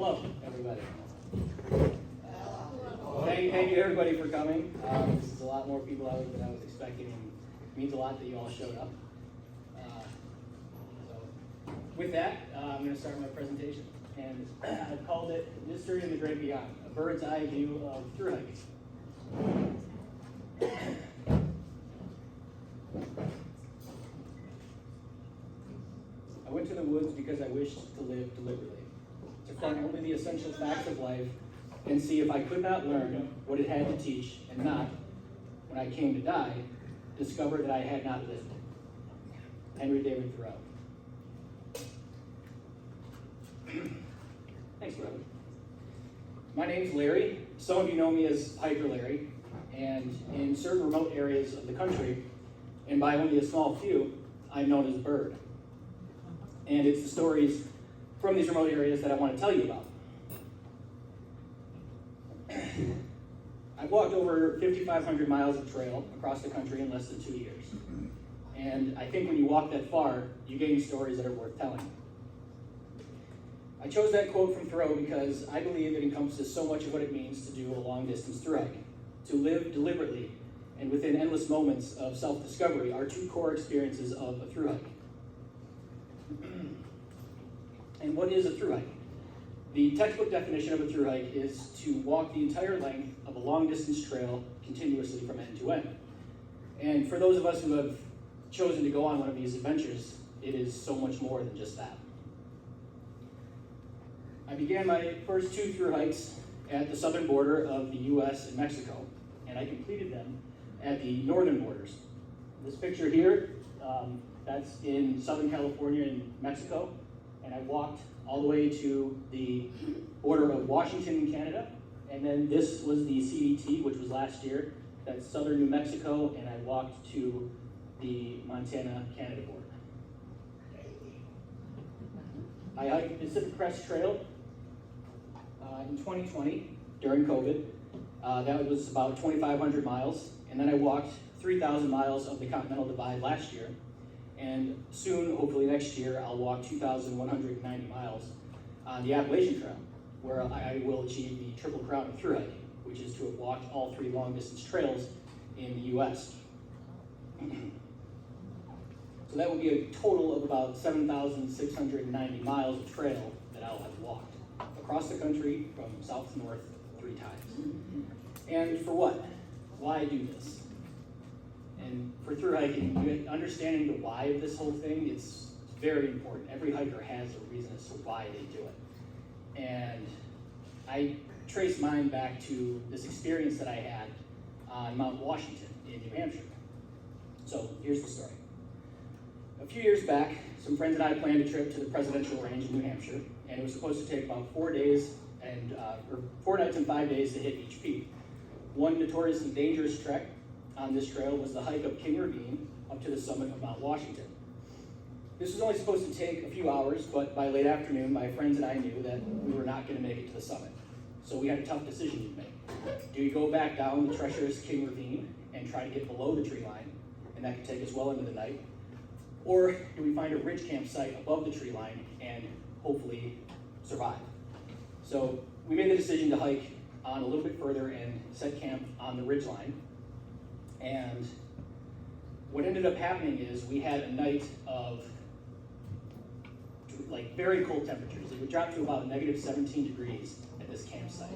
Hello, everybody. Thank you, everybody, for coming. This is a lot more people than I was expecting, and it means a lot that you all showed up. So, with that, I'm going to start my presentation, and I've called it Mystery in the Great Beyond, a bird's eye view of thru hiking. I went to the woods because I wished to live deliberately, to find only the essential facts of life and see if I could not learn what it had to teach and not, when I came to die, discover that I had not lived. Henry David Thoreau. Thanks, brother. My name's Larry. Some of you know me as Hiker Larry, and in certain remote areas of the country, and by only a small few, I'm known as Bird. And it's the stories from these remote areas that I want to tell you about. I've walked over 5,500 miles of trail across the country in less than 2 years. And I think when you walk that far, you gain stories that are worth telling. I chose that quote from Thoreau because I believe it encompasses so much of what it means to do a long-distance thru hike. To live deliberately and within endless moments of self-discovery are two core experiences of a thru hike. And what is a thru hike? The textbook definition of a thru hike is to walk the entire length of a long-distance trail continuously from end to end. And for those of us who have chosen to go on one of these adventures, it is so much more than just that. I began my first two thru hikes at the southern border of the US and Mexico, and I completed them at the northern borders. This picture here, that's in Southern California and Mexico, and I walked all the way to the border of Washington and Canada, and then this was the CDT, which was last year. That's southern New Mexico, and I walked to the Montana-Canada border. I hiked the Pacific Crest Trail in 2020 during COVID. That was about 2,500 miles, and then I walked 3,000 miles of the Continental Divide last year. And soon, hopefully next year, I'll walk 2,190 miles on the Appalachian Trail, where I will achieve the Triple Crown of thru hiking, which is to have walked all three long-distance trails in the US. So that would be a total of about 7,690 miles of trail that I'll have walked across the country from south to north 3 times. And for what? Why do this? And for thru hiking, understanding the why of this whole thing is very important. Every hiker has a reason as to why they do it. And I trace mine back to this experience that I had on Mount Washington in New Hampshire. So here's the story. A few years back, some friends and I planned a trip to the Presidential Range in New Hampshire, and it was supposed to take about 4 days and 4 nights and 5 days to hit each peak. One notoriously dangerous trek on this trail was the hike up King Ravine up to the summit of Mount Washington. This was only supposed to take a few hours, but by late afternoon, my friends and I knew that we were not going to make it to the summit. So we had a tough decision to make. Do we go back down the treacherous King Ravine and try to get below the tree line, and that could take us well into the night? Or do we find a ridge campsite above the tree line and hopefully survive? So we made the decision to hike on a little bit further and set camp on the ridge line. And what ended up happening is we had a night of very cold temperatures. It would drop to about negative 17 degrees at this campsite.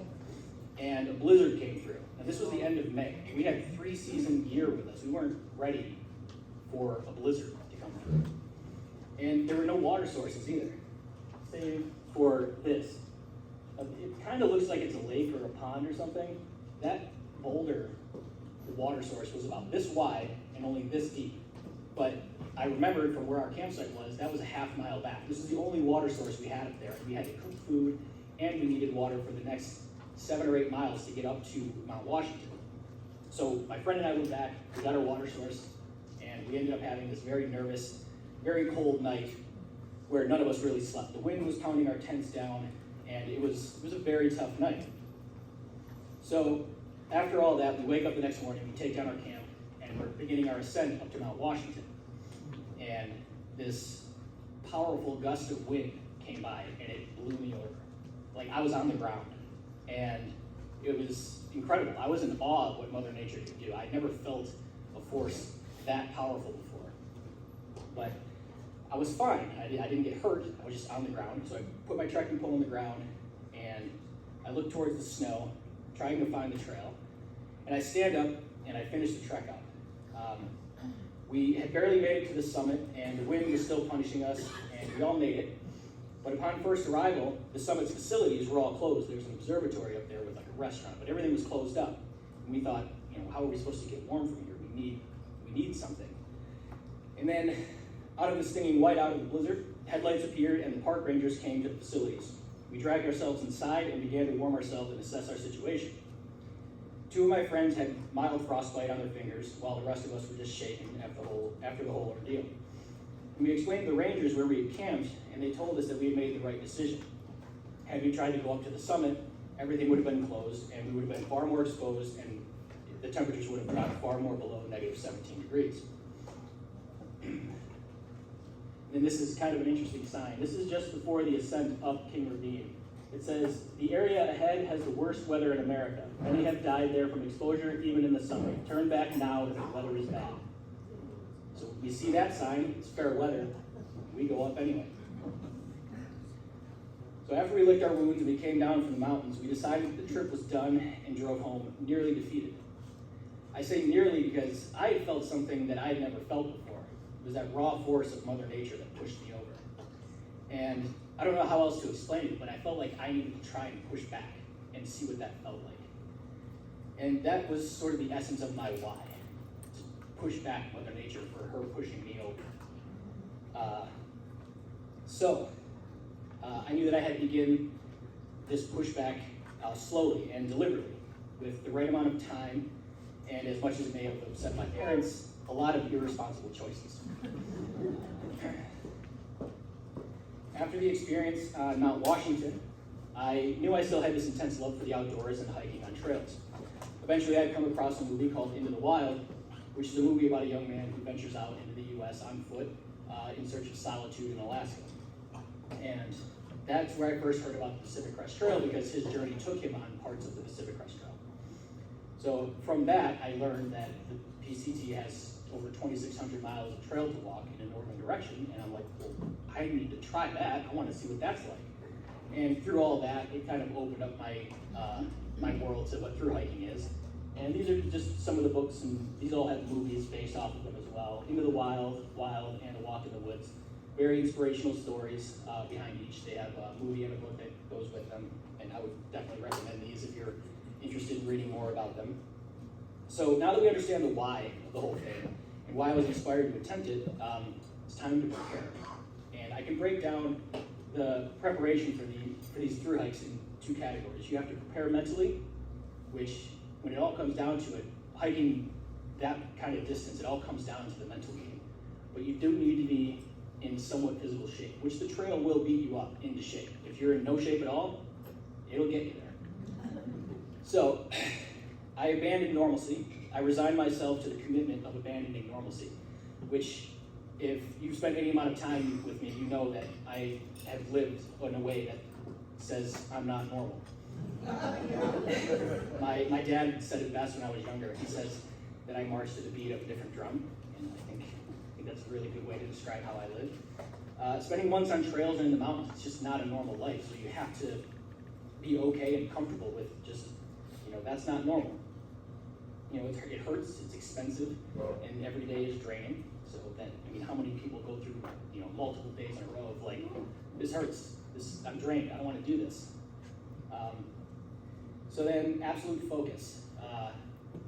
And a blizzard came through. And this was the end of May. We had 3-season gear with us. We weren't ready for a blizzard to come through. And there were no water sources either, save for this. It kind of looks like it's a lake or a pond or something. That boulder, the water source, was about this wide and only this deep. But I remembered from where our campsite was, that was a half-mile back. This is the only water source we had up there. We had to cook food, and we needed water for the next 7 or 8 miles to get up to Mount Washington. So my friend and I went back, we got our water source, and we ended up having this very nervous, very cold night where none of us really slept. The wind was pounding our tents down, and it was a very tough night. So after all that, we wake up the next morning, we take down our camp, and we're beginning our ascent up to Mount Washington. And this powerful gust of wind came by, and it blew me over. like I was on the ground, and it was incredible. I was in awe of what Mother Nature could do. I'd never felt a force that powerful before. But I was fine. I didn't get hurt. I was just on the ground. So I put my trekking pole on the ground, and I look towards the snow, trying to find the trail. And I stand up, and I finish the trek out. We had barely made it to the summit, and the wind was still punishing us, and we all made it. But upon first arrival, the summit's facilities were all closed. There was an observatory up there with like a restaurant, but everything was closed up. And we thought, how are we supposed to get warm from here? We need something. And then, out of the stinging white out of the blizzard, headlights appeared and the park rangers came to the facilities. We dragged ourselves inside and began to warm ourselves and assess our situation. 2 of my friends had mild frostbite on their fingers, while the rest of us were just shaken after the whole ordeal. And we explained to the rangers where we had camped, and they told us that we had made the right decision. Had we tried to go up to the summit, everything would have been closed, and we would have been far more exposed, and the temperatures would have dropped far more below negative 17 degrees. And this is kind of an interesting sign. This is just before the ascent up King Ravine. It says, the area ahead has the worst weather in America. Many have died there from exposure even in the summer. Turn back now if the weather is bad. So we see that sign, it's fair weather. We go up anyway. So after we licked our wounds and we came down from the mountains, we decided the trip was done and drove home nearly defeated. I say nearly because I had felt something that I had never felt before. It was that raw force of Mother Nature that pushed me over. And I don't know how else to explain it, but I felt like I needed to try and push back and see what that felt like. And that was sort of the essence of my why, to push back Mother Nature for her pushing me over. I knew that I had to begin this pushback slowly and deliberately, with the right amount of time, and as much as it may have upset my parents, a lot of irresponsible choices. After the experience on Mount Washington, I knew I still had this intense love for the outdoors and hiking on trails. Eventually, I'd come across a movie called Into the Wild, which is a movie about a young man who ventures out into the U.S. on foot in search of solitude in Alaska. And that's where I first heard about the Pacific Crest Trail, because his journey took him on parts of the Pacific Crest Trail. So from that, I learned that the PCT has over 2,600 miles of trail to walk in a northern direction, and I'm like, well, I need to try that. I want to see what that's like. And through all that, it kind of opened up my world to what thru hiking is. And these are just some of the books, and these all have movies based off of them as well. Into the Wild, and A Walk in the Woods. Very inspirational stories behind each. They have a movie and a book that goes with them, and I would definitely recommend these if you're interested in reading more about them. So now that we understand the why of the whole thing, and why I was inspired to attempt it, it's time to prepare. And I can break down the preparation for these thru hikes in 2 categories. You have to prepare mentally, which, when it all comes down to it, hiking that kind of distance, it all comes down to the mental game. But you do need to be in somewhat physical shape, which the trail will beat you up into shape. If you're in no shape at all, it'll get you there. So, I abandoned normalcy. I resigned myself to the commitment of abandoning normalcy, which, if you've spent any amount of time with me, you know that I have lived in a way that says I'm not normal. My dad said it best when I was younger. He says that I march to the beat of a different drum, and I think that's a really good way to describe how I live. Spending months on trails and in the mountains, it's just not a normal life, so you have to be okay and comfortable with just, that's not normal. It hurts, it's expensive, and every day is draining. So that, how many people go through, multiple days in a row of like, this hurts, I'm drained, I don't want to do this. So then, absolute focus.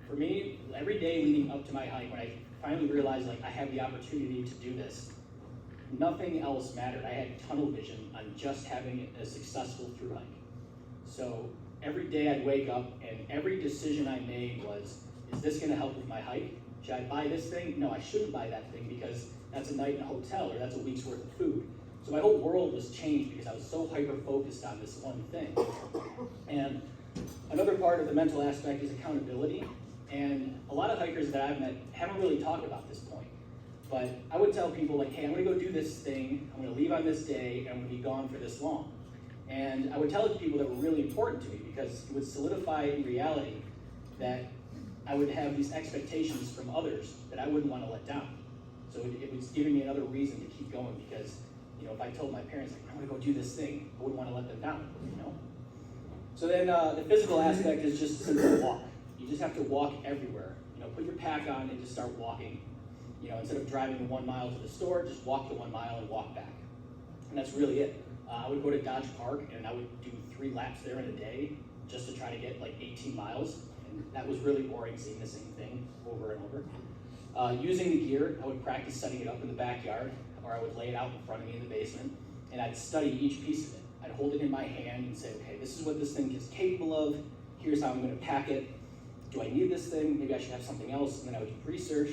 For me, every day leading up to my hike, when I finally realized like I have the opportunity to do this, nothing else mattered. I had tunnel vision on just having a successful thru hike. So every day I'd wake up, and every decision I made was, is this going to help with my hike? Should I buy this thing? No, I shouldn't buy that thing because that's a night in a hotel or that's a week's worth of food. So my whole world was changed because I was so hyper-focused on this one thing. And another part of the mental aspect is accountability. And a lot of hikers that I've met haven't really talked about this point. But I would tell people like, hey, I'm going to go do this thing. I'm going to leave on this day, and I'm going to be gone for this long. And I would tell it to people that were really important to me because it would solidify in reality that I would have these expectations from others that I wouldn't want to let down. So it was giving me another reason to keep going because, if I told my parents, like, I'm gonna go do this thing, I wouldn't want to let them down, So then the physical aspect is just a simple walk. You just have to walk everywhere. Put your pack on and just start walking. Instead of driving 1 mile to the store, just walk the 1 mile and walk back. And that's really it. I would go to Dodge Park and I would do 3 laps there in a day just to try to get like 18 miles. And that was really boring seeing the same thing over and over. Using the gear, I would practice setting it up in the backyard, or I would lay it out in front of me in the basement, and I'd study each piece of it. I'd hold it in my hand and say, okay, this is what this thing is capable of. Here's how I'm going to pack it. Do I need this thing? Maybe I should have something else. And then I would do research.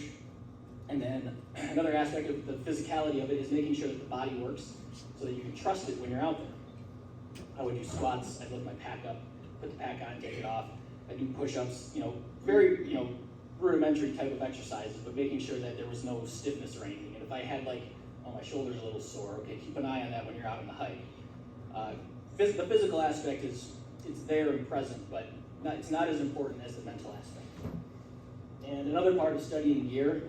And then another aspect of the physicality of it is making sure that the body works so that you can trust it when you're out there. I would do squats. I'd lift my pack up, put the pack on, take it off. I'd do push-ups, very, rudimentary type of exercises, but making sure that there was no stiffness or anything. And if I had like, oh, my shoulder's a little sore, okay, keep an eye on that when you're out on the hike. The physical aspect it's there and present, but it's not as important as the mental aspect. And another part of studying gear,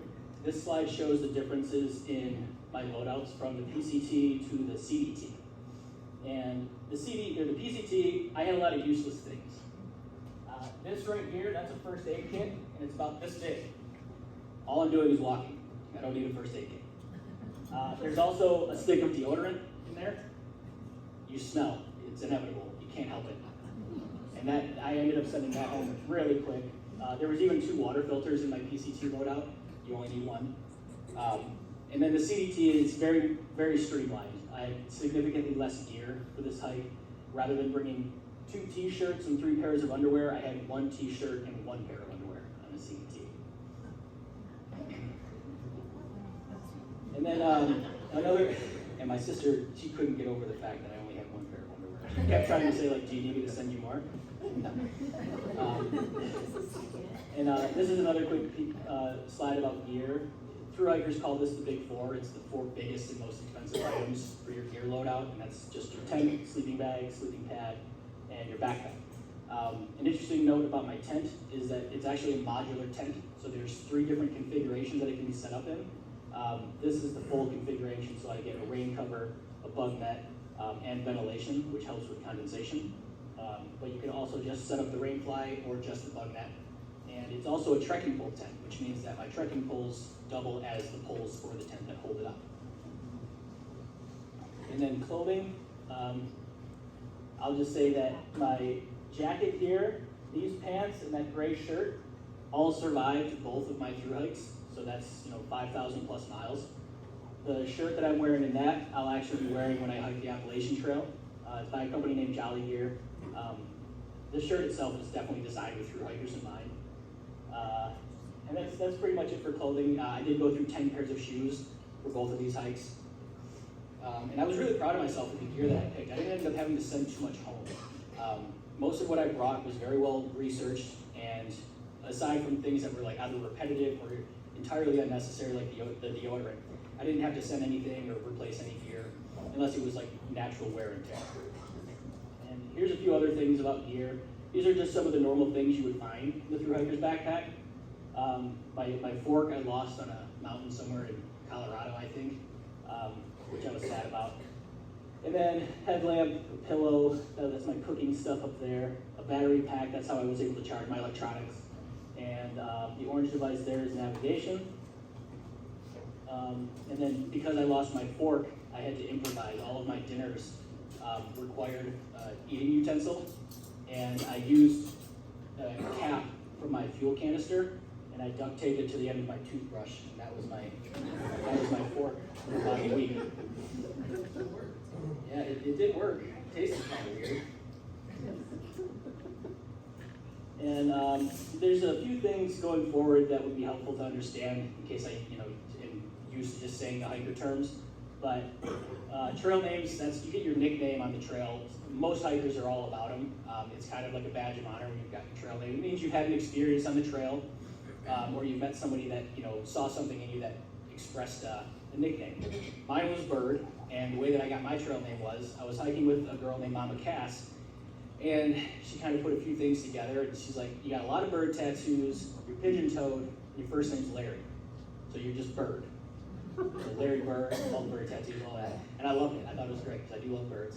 this slide shows the differences in my loadouts from the PCT to the CDT. And the PCT, I had a lot of useless things. This right here, that's a first aid kit, and it's about this big. All I'm doing is walking. I don't need a first aid kit. There's also a stick of deodorant in there. You smell. It's inevitable. You can't help it. And that I ended up sending that home really quick. There was even 2 water filters in my PCT loadout. You only need 1. And then the CDT is very, very streamlined. I had significantly less gear for this hike. Rather than bringing 2 t-shirts and 3 pairs of underwear, I had 1 t-shirt and 1 pair of underwear on the CDT. And then and my sister, she couldn't get over the fact that I only had 1 pair of underwear. She kept trying to say, like, do you need me to send you more? This is another quick slide about gear. Thru hikers call this the Big 4. It's the 4 biggest and most expensive items for your gear loadout, and that's just your tent, sleeping bag, sleeping pad, and your backpack. An interesting note about my tent is that it's actually a modular tent, so there's 3 different configurations that it can be set up in. This is the full configuration, so I get a rain cover, a bug net, and ventilation, which helps with condensation. But you can also just set up the rain fly or just the bug net. And it's also a trekking pole tent, which means that my trekking poles double as the poles for the tent that hold it up. And then clothing, I'll just say that my jacket here, these pants, and that gray shirt all survived both of my thru hikes. So that's 5,000 plus miles. The shirt that I'm wearing in that, I'll actually be wearing when I hike the Appalachian Trail. It's by a company named Jolly Gear. This shirt itself is definitely designed with thru hikers in mind. And that's pretty much it for clothing. I did go through 10 pairs of shoes for both of these hikes. And I was really proud of myself with the gear that I picked. I didn't end up having to send too much home. Most of what I brought was very well researched, and aside from things that were like either repetitive or entirely unnecessary, like the deodorant, I didn't have to send anything or replace any gear unless it was like natural wear and tear. And here's a few other things about gear. These are just some of the normal things you would find in the thru hiker's backpack. My fork I lost on a mountain somewhere in Colorado, I think, which I was sad about. And then headlamp, a pillow, that's my cooking stuff up there. A battery pack, that's how I was able to charge my electronics. And the orange device there is navigation. And then because I lost my fork, I had to improvise. All of my dinners required eating utensil. And I used a cap from my fuel canister, and I duct taped it to the end of my toothbrush, and that was my fork for about a week. Yeah, it did work. It tasted kind of weird. And there's a few things going forward that would be helpful to understand in case I, am used to just saying the hiker terms. But trail names, you get your nickname on the trail. Most hikers are all about them. It's kind of like a badge of honor when you've got your trail name. It means you've had an experience on the trail, or you've met somebody that saw something in you that expressed a nickname. Mine was Bird, and the way that I got my my trail name was. I was hiking with a girl named Mama Cass, and she kind of put a few things together, and she's like, you got a lot of bird tattoos, you're pigeon-toed, and your first name's Larry. So you're just Bird. So Larry Bird, all the bird tattoos, all that. And I loved it. I thought it was great, because I do love birds.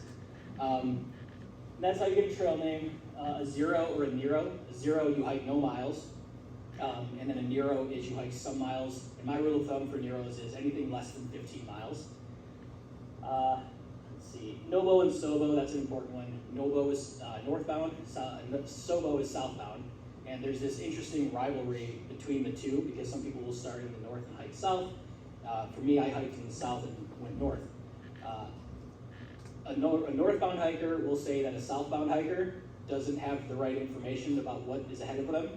That's how you get a trail name. A zero or a Nero. A zero, you hike no miles. And then a Nero is you hike some miles. And my rule of thumb for Neros is anything less than 15 miles. Let's see. Nobo and Sobo, that's an important one. Nobo is northbound, Sobo is southbound. And there's this interesting rivalry between the two because some people will start in the north and hike south. For me, I hiked in the south and went north. A northbound hiker will say that a southbound hiker doesn't have the right information about what is ahead of them,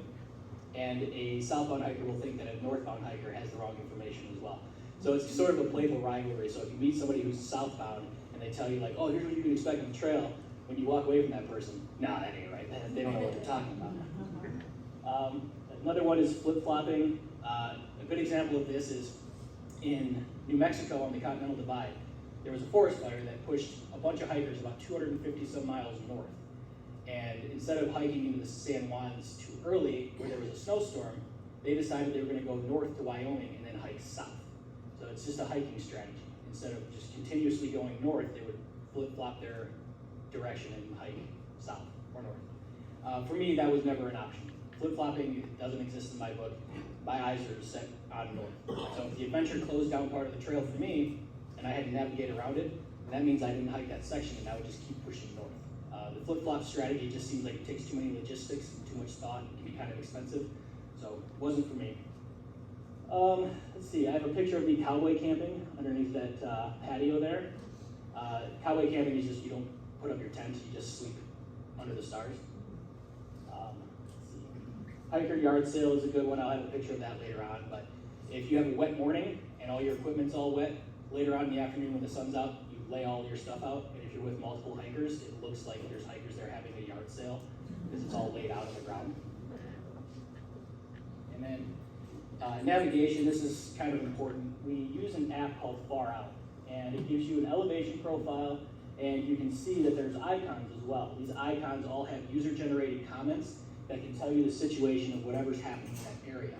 and a southbound hiker will think that a northbound hiker has the wrong information as well. So it's sort of a playful rivalry. So if you meet somebody who's southbound and they tell you like, oh, here's what you can expect on the trail, when you walk away from that person, nah, that ain't right. They don't know what they're talking about. Another one is flip-flopping. A good example of this is in New Mexico on the Continental Divide. There was a forest fire that pushed a bunch of hikers about 250 some miles north. And instead of hiking into the San Juans too early, where there was a snowstorm, they decided they were going to go north to Wyoming and then hike south. So it's just a hiking strategy. Instead of just continuously going north, they would flip-flop their direction and hike south or north. For me, that was never an option. Flip-flopping doesn't exist in my book. My eyes are set on north. So if the adventure closed down part of the trail for me, and I had to navigate around it, that means I didn't hike that section, and I would just keep pushing north. The flip-flop strategy just seems like it takes too many logistics and too much thought, and can be kind of expensive, so it wasn't for me. Let's see, I have a picture of me cowboy camping underneath that patio there. Cowboy camping is just, you don't put up your tent, you just sleep under the stars. Let's see. Hiker yard sale is a good one. I'll have a picture of that later on, but if you have a wet morning and all your equipment's all wet, later on in the afternoon when the sun's out, you lay all your stuff out, and if you're with multiple hikers, it looks like there's hikers there having a yard sale because it's all laid out on the ground. And then navigation, this is kind of important. We use an app called Far Out, and it gives you an elevation profile, and you can see that there's icons as well. These icons all have user-generated comments that can tell you the situation of whatever's happening in that area.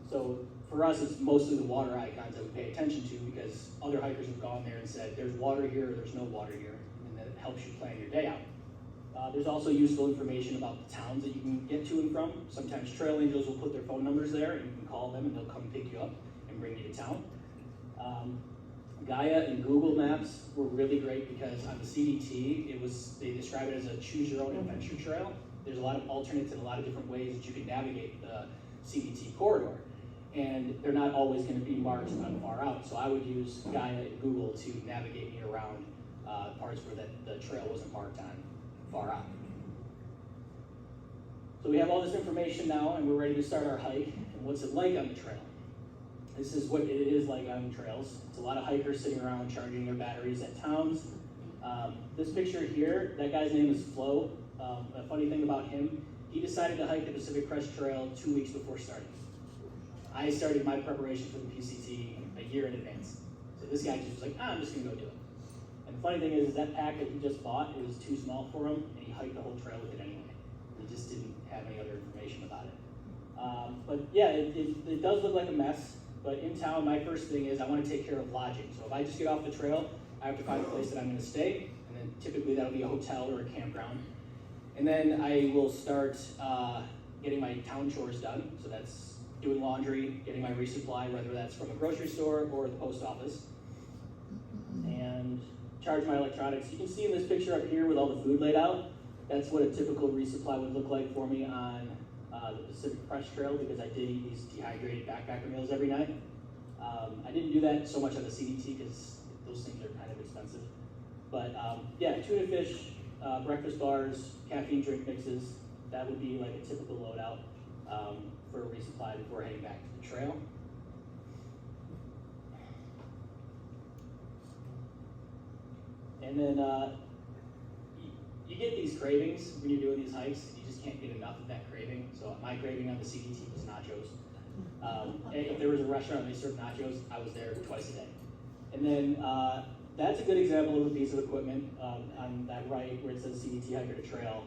So for us, it's mostly the water icons that we pay attention to because other hikers have gone there and said, there's water here or there's no water here, and that helps you plan your day out. There's also useful information about the towns that you can get to and from. Sometimes trail angels will put their phone numbers there, and you can call them and they'll come pick you up and bring you to town. Gaia and Google Maps were really great because on the CDT, they describe it as a choose your own adventure trail. There's a lot of alternates and a lot of different ways that you can navigate the CDT corridor. And they're not always going to be marked on Far Out. So I would use Gaia and Google to navigate me around parts where the trail wasn't marked on Far Out. So we have all this information now, and we're ready to start our hike. And what's it like on the trail? This is what it is like on trails. It's a lot of hikers sitting around charging their batteries at towns. This picture here, that guy's name is Flo. A funny thing about him, he decided to hike the Pacific Crest Trail 2 weeks before starting. I started my preparation for the PCT a year in advance. So this guy just was like, I'm just gonna go do it. And the funny thing is that pack that he just bought, it was too small for him, and he hiked the whole trail with it anyway. He just didn't have any other information about it. But yeah, it does look like a mess, but in town, my first thing is I wanna take care of lodging. So if I just get off the trail, I have to find a place that I'm gonna stay, and then typically that'll be a hotel or a campground. And then I will start getting my town chores done. So that's doing laundry, getting my resupply, whether that's from a grocery store or the post office. And charge my electronics. You can see in this picture up here with all the food laid out, that's what a typical resupply would look like for me on the Pacific Crest Trail because I did eat these dehydrated backpacker meals every night. I didn't do that so much on the CDT because those things are kind of expensive. But yeah, tuna fish, breakfast bars, caffeine drink mixes, that would be like a typical loadout for a resupply before heading back to the trail. And then you get these cravings when you're doing these hikes. You just can't get enough of that craving. So my craving on the CDT was nachos. If there was a restaurant and they served nachos, I was there twice a day. And then that's a good example of a piece of equipment on that right where it says CDT hiker to trail.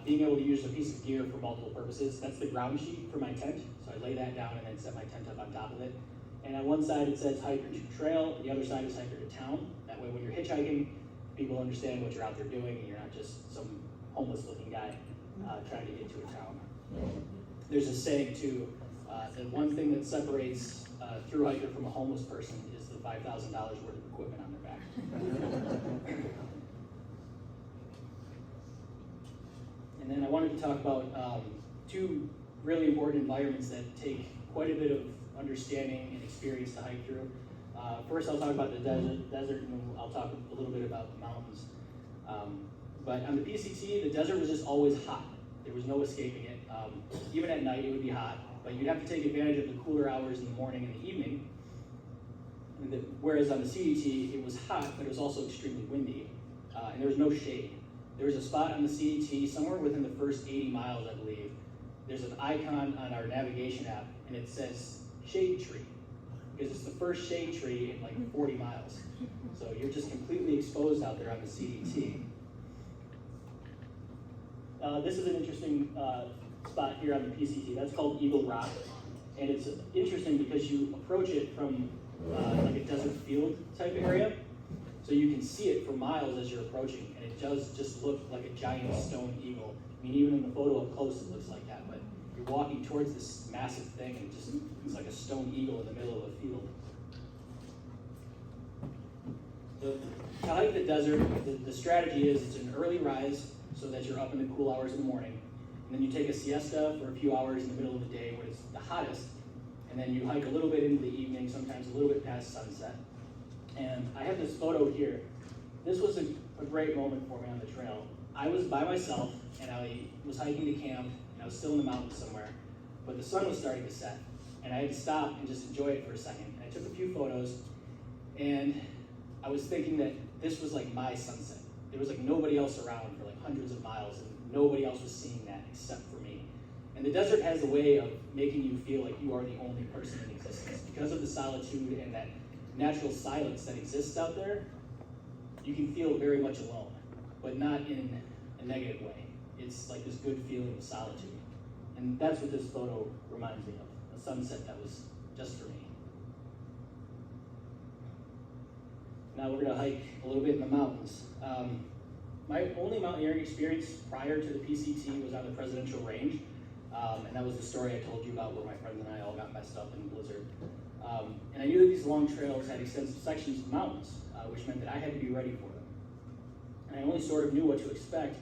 Being able to use a piece of gear for multiple purposes. That's the ground sheet for my tent. So I lay that down and then set my tent up on top of it. And on one side it says hiker to trail, the other side is hiker to town. That way when you're hitchhiking, people understand what you're out there doing and you're not just some homeless looking guy trying to get to a town. There's a saying too, the one thing that separates a thru hiker from a homeless person is the $5,000 worth of equipment on their back. And then I wanted to talk about two really important environments that take quite a bit of understanding and experience to hike through. First I'll talk about the desert, and then I'll talk a little bit about the mountains. But on the PCT, the desert was just always hot. There was no escaping it. Even at night it would be hot, but you'd have to take advantage of the cooler hours in the morning and the evening. Whereas on the CDT, it was hot, but it was also extremely windy, and there was no shade. There was a spot on the CDT, somewhere within the first 80 miles, I believe. There's an icon on our navigation app, and it says shade tree, because it's the first shade tree in like 40 miles. So you're just completely exposed out there on the CDT. This is an interesting spot here on the PCT. That's called Eagle Rock, and it's interesting because you approach it from like a desert field type area, so you can see it for miles as you're approaching, and it does just look like a giant stone eagle. I mean, even in the photo up close, it looks like that, but you're walking towards this massive thing, and it just looks like a stone eagle in the middle of a field. So to hike the desert, the strategy is it's an early rise so that you're up in the cool hours in the morning, and then you take a siesta for a few hours in the middle of the day when it's the hottest, and then you hike a little bit into the evening, sometimes a little bit past sunset. And I have this photo here. This was a great moment for me on the trail. I was by myself, and I was hiking to camp, and I was still in the mountains somewhere, but the sun was starting to set, and I had to stop and just enjoy it for a second. And I took a few photos, and I was thinking that this was like my sunset. There was like nobody else around for like hundreds of miles, and nobody else was seeing that except for me. And the desert has a way of making you feel like you are the only person in existence. Because of the solitude and that natural silence that exists out there, you can feel very much alone, but not in a negative way. It's like this good feeling of solitude. And that's what this photo reminds me of, a sunset that was just for me. Now we're gonna hike a little bit in the mountains. My only mountaineering experience prior to the PCT was on the Presidential Range. And that was the story I told you about where my friends and I all got messed up in the blizzard. And I knew that these long trails had extensive sections of mountains, which meant that I had to be ready for them. And I only sort of knew what to expect,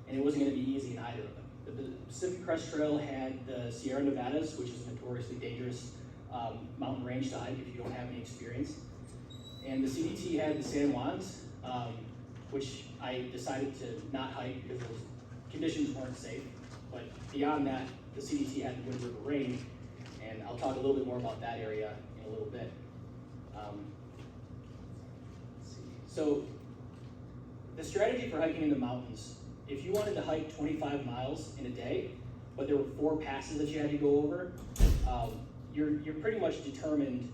and it wasn't going to be easy in either of them. The Pacific Crest Trail had the Sierra Nevadas, which is a notoriously dangerous mountain range to hike if you don't have any experience. And the CDT had the San Juans, which I decided to not hike because those conditions weren't safe. But beyond that, the CDT had the Wind River Range, and I'll talk a little bit more about that area in a little bit. So the strategy for hiking in the mountains, if you wanted to hike 25 miles in a day, but there were 4 passes that you had to go over, you're pretty much determined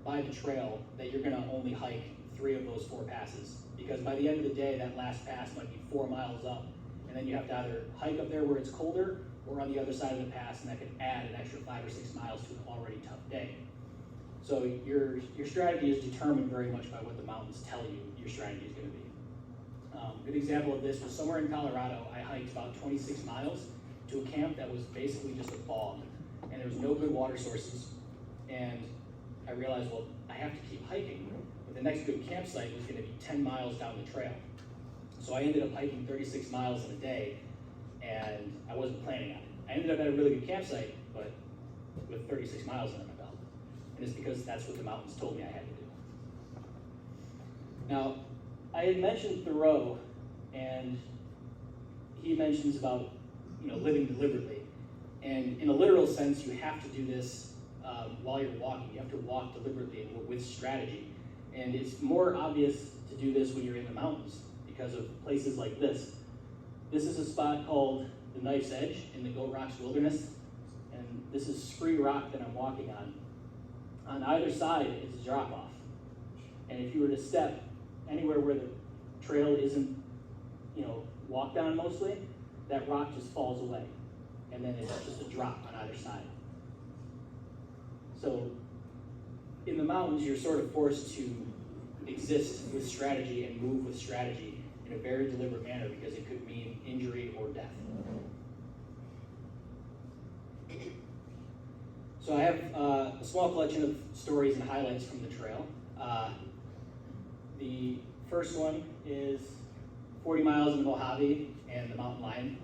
by the trail that you're gonna only hike 3 of those 4 passes, because by the end of the day, that last pass might be 4 miles up, and then you have to either hike up there where it's colder, or on the other side of the pass, and that could add an extra 5 or 6 miles to an already tough day. So your strategy is determined very much by what the mountains tell you your strategy is going to be. A good example of this was somewhere in Colorado. I hiked about 26 miles to a camp that was basically just a bog, and there was no good water sources. And I realized, well, I have to keep hiking, but the next good campsite was going to be 10 miles down the trail. So I ended up hiking 36 miles in a day, and I wasn't planning on it. I ended up at a really good campsite, but with 36 miles under my belt. And it's because that's what the mountains told me I had to do. Now, I had mentioned Thoreau, and he mentions about living deliberately. And in a literal sense, you have to do this while you're walking. You have to walk deliberately and with strategy. And it's more obvious to do this when you're in the mountains because of places like this. This is a spot called the Knife's Edge in the Goat Rocks Wilderness, and this is spree rock that I'm walking on. On either side is a drop-off, and if you were to step anywhere where the trail isn't, walked on mostly, that rock just falls away. And then it's just a drop on either side. So in the mountains, you're sort of forced to exist with strategy and move with strategy in a very deliberate manner because it could mean injury or death. So I have a small collection of stories and highlights from the trail. The first one is 40 miles in the Mojave and the mountain lion.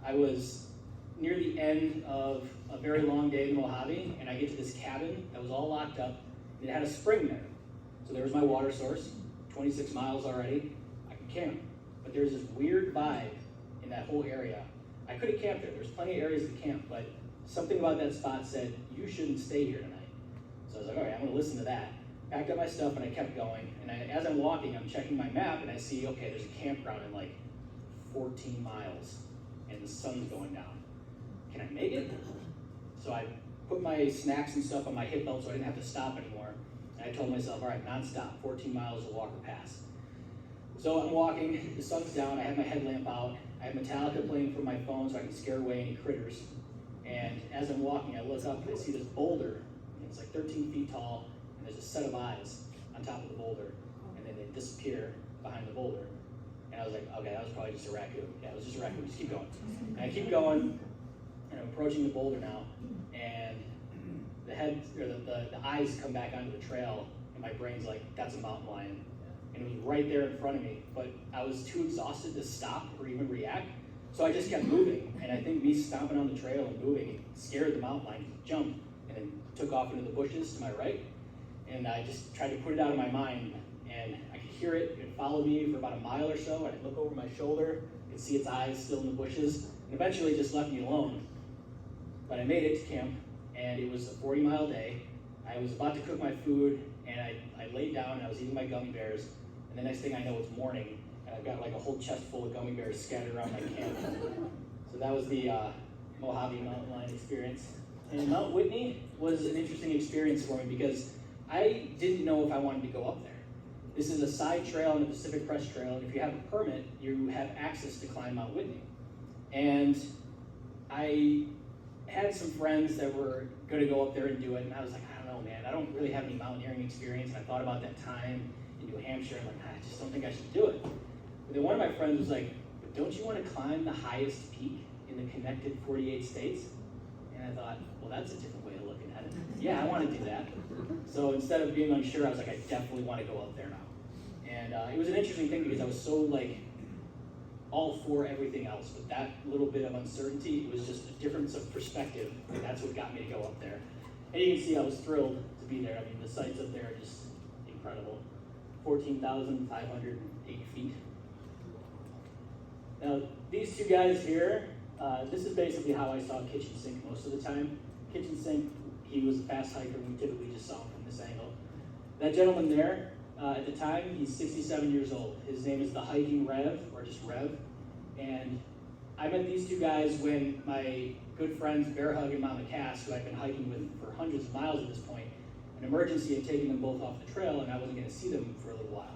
I was near the end of a very long day in the Mojave, and I get to this cabin that was all locked up, and it had a spring there. So there was my water source, 26 miles already. I could camp, but there's this weird vibe in that whole area. I could have camped there. There's plenty of areas to camp, but something about that spot said, you shouldn't stay here tonight. So I was like, all right, I'm gonna listen to that. Packed up my stuff and I kept going. And as I'm walking, I'm checking my map and I see, okay, there's a campground in like 14 miles and the sun's going down. Can I make it? So I put my snacks and stuff on my hip belt so I didn't have to stop anymore. And I told myself, all right, nonstop, 14 miles to walk or pass. So I'm walking, the sun's down, I have my headlamp out, I have Metallica playing from my phone so I can scare away any critters. And as I'm walking, I look up and I see this boulder. It's like 13 feet tall, and there's a set of eyes on top of the boulder, and then they disappear behind the boulder. And I was like, okay, that was probably just a raccoon. Yeah, it was just a raccoon, just keep going. And I keep going, and I'm approaching the boulder now, and the eyes come back onto the trail, and my brain's like, that's a mountain lion. And it was right there in front of me, but I was too exhausted to stop or even react. So I just kept moving, and I think me stomping on the trail and moving scared the mountain lion. He jumped and then took off into the bushes to my right, and I just tried to put it out of my mind, and I could hear it. It followed me for about a mile or so, and I'd look over my shoulder, could see its eyes still in the bushes, and eventually it just left me alone. But I made it to camp, and it was a 40-mile day. I was about to cook my food, and I laid down, and I was eating my gummy bears, and the next thing I know, it's morning. And I've got like a whole chest full of gummy bears scattered around my camp. So that was the Mojave mountain lion experience. And Mount Whitney was an interesting experience for me because I didn't know if I wanted to go up there. This is a side trail on the Pacific Crest Trail, and if you have a permit, you have access to climb Mount Whitney. And I had some friends that were going to go up there and do it, and I was like, I don't know, man, I don't really have any mountaineering experience. And I thought about that time in New Hampshire, and like, I just don't think I should do it. But then one of my friends was like, but don't you want to climb the highest peak in the connected 48 states? And I thought, well, that's a different way of looking at it. Yeah, I want to do that. So instead of being unsure, I was like, I definitely want to go up there now. And it was an interesting thing because I was so like all for everything else, but that little bit of uncertainty, it was just a difference of perspective, and that's what got me to go up there. And you can see I was thrilled to be there. I mean, the sights up there are just incredible. 14,508 feet. Now, these two guys here, this is basically how I saw Kitchen Sink most of the time. Kitchen Sink, he was a fast hiker, we typically just saw him from this angle. That gentleman there, at the time, he's 67 years old. His name is the Hiking Rev, or just Rev. And I met these two guys when my good friends Bear Hug and Mama Cass, who I've been hiking with for hundreds of miles at this point, an emergency had taken them both off the trail, and I wasn't going to see them for a little while.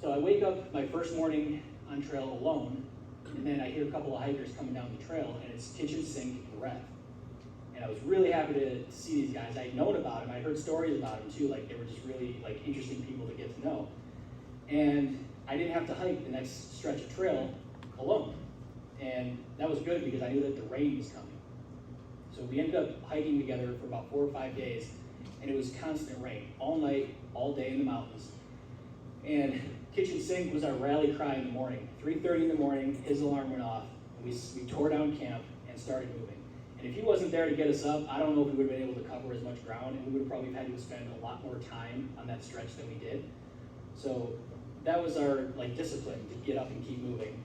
So I wake up my first morning on trail alone, and then I hear a couple of hikers coming down the trail, and it's Kitchen Sink and Rev. And I was really happy to see these guys. I had known about them, I heard stories about them too, like they were just really like interesting people to get to know. And I didn't have to hike the next stretch of trail alone. And that was good because I knew that the rain was coming. So we ended up hiking together for about 4 or 5 days, and it was constant rain, all night, all day in the mountains. And Kitchen Sink was our rally cry in the morning. 3:30 in the morning, his alarm went off, and we tore down camp and started moving. And if he wasn't there to get us up, I don't know if we would have been able to cover as much ground, and we would have probably had to spend a lot more time on that stretch than we did. So that was our discipline to get up and keep moving.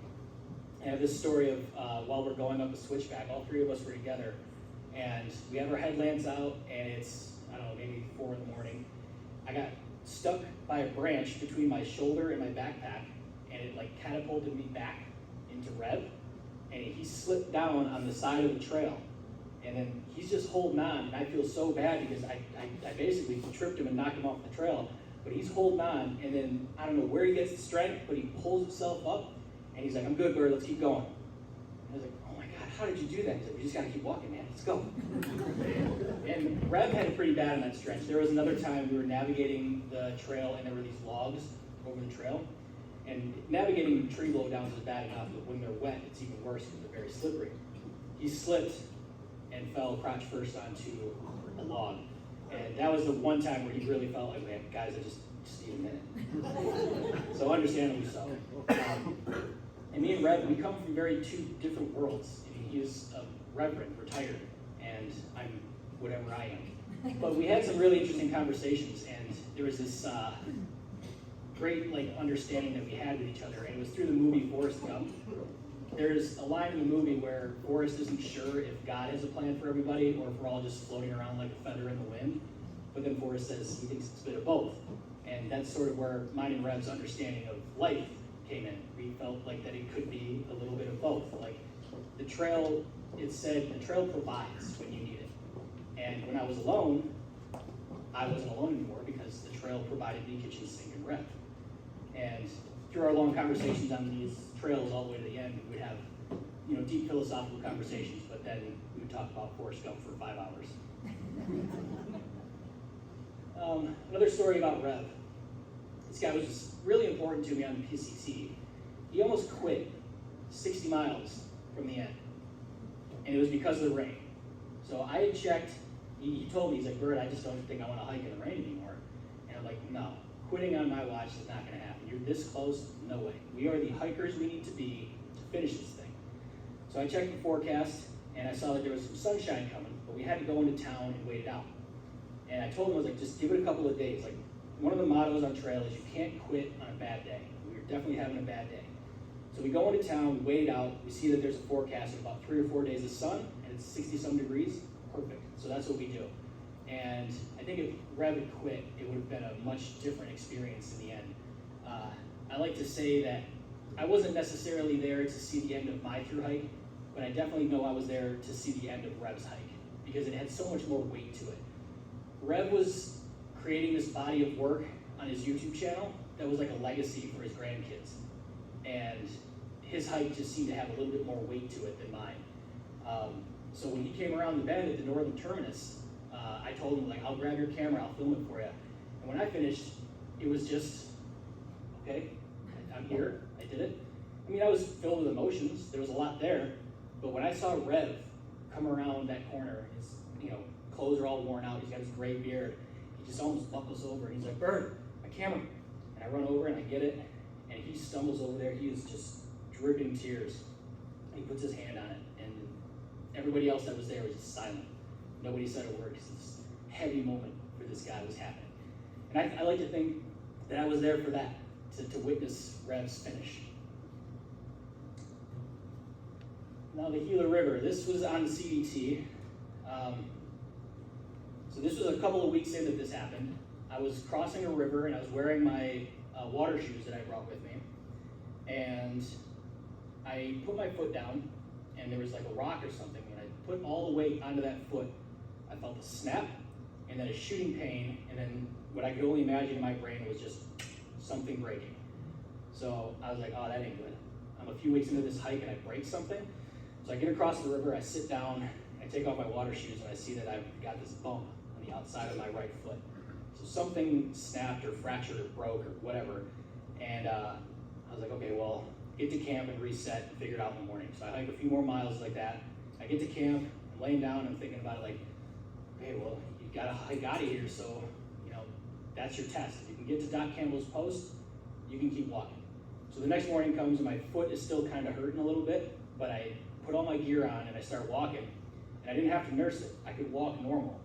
I have this story of while we're going up a switchback, all three of us were together, and we have our headlamps out, and it's, I don't know, maybe 4 in the morning. I got stuck by a branch between my shoulder and my backpack, and it catapulted me back into Rev, and he slipped down on the side of the trail. And then he's just holding on, and I feel so bad because I basically tripped him and knocked him off the trail. but he's holding on, and then I don't know where he gets the strength, but he pulls himself up, and he's like, I'm good, Bird, let's keep going. And I was like, oh my God, how did you do that? He's like, we just gotta keep walking, man, let's go. And Rev had it pretty bad on that stretch. There was another time we were navigating the trail, and there were these logs over the trail, and navigating tree blowdowns is bad enough, but when they're wet, it's even worse because they're very slippery. He slipped and fell crotch first onto a log. And that was the one time where he really felt like, man, guys, I just need a minute. So understandably so. And me and Rev, we come from very two different worlds. I mean, he's a reverend, retired, and I'm whatever I am. But we had some really interesting conversations, and there was this great understanding that we had with each other, and it was through the movie Forrest Gump. There's a line in the movie where Forrest isn't sure if God has a plan for everybody or if we're all just floating around like a feather in the wind. But then Forrest says he thinks it's a bit of both. And that's sort of where mine and Rev's understanding of life came in. We felt like that it could be a little bit of both. Like the trail, it said the trail provides when you need it. And when I was alone, I wasn't alone anymore because the trail provided me kitchen sink and Rev. And through our long conversations on these trails all the way to the end, we would have, deep philosophical conversations, but then we would talk about Forrest Gump for 5 hours. Another story about Rev. This guy was really important to me on the PCT. He almost quit 60 miles from the end, and it was because of the rain. So I had checked, he told me, he's like, Bert, I just don't think I want to hike in the rain anymore. And I'm like, no, quitting on my watch is not going to happen. You're this close, no way. We are the hikers we need to be to finish this thing. So I checked the forecast, and I saw that there was some sunshine coming, but we had to go into town and wait it out. And I told him, I was like, just give it a couple of days. Like, one of the mottos on trail is you can't quit on a bad day. We were definitely having a bad day. So we go into town, wait it out, we see that there's a forecast of about 3 or 4 days of sun, and it's 60-some degrees, perfect. So that's what we do. And I think if Rev had quit, it would have been a much different experience in the end. I like to say that I wasn't necessarily there to see the end of my thru hike, but I definitely know I was there to see the end of Rev's hike, because it had so much more weight to it. Rev was creating this body of work on his YouTube channel that was like a legacy for his grandkids. And his hike just seemed to have a little bit more weight to it than mine. So when he came around the bend at the northern terminus, I told him, like, I'll grab your camera, I'll film it for you. And when I finished, it was just, okay, I'm here, I did it. I mean, I was filled with emotions, there was a lot there, but when I saw Rev come around that corner, his clothes are all worn out, he's got his gray beard, he just almost buckles over, and he's like, Bird, my camera. And I run over and I get it, and he stumbles over there, he is just dripping tears. He puts his hand on it, and everybody else that was there was just silent. Nobody said a word, because this heavy moment for this guy was happening. And I like to think that I was there for that, to witness Rev's finish. Now the Gila River, this was on CDT. So this was a couple of weeks in that this happened. I was crossing a river and I was wearing my water shoes that I brought with me. And I put my foot down and there was like a rock or something. When I put all the weight onto that foot, I felt a snap and then a shooting pain, and then what I could only imagine in my brain was just something breaking. So I was like, oh, that ain't good. I'm a few weeks into this hike and I break something. So I get across the river, I sit down, I take off my water shoes, and I see that I've got this bump on the outside of my right foot. So something snapped or fractured or broke or whatever. And I was like, okay, well, get to camp and reset and figure it out in the morning. So I hike a few more miles like that. I get to camp, I'm laying down, and I'm thinking about it like, okay, well, you gotta hike out of here, so, that's your test. If you can get to Doc Campbell's post, you can keep walking. So the next morning comes and my foot is still kind of hurting a little bit, but I put all my gear on and I start walking, and I didn't have to nurse it. I could walk normal.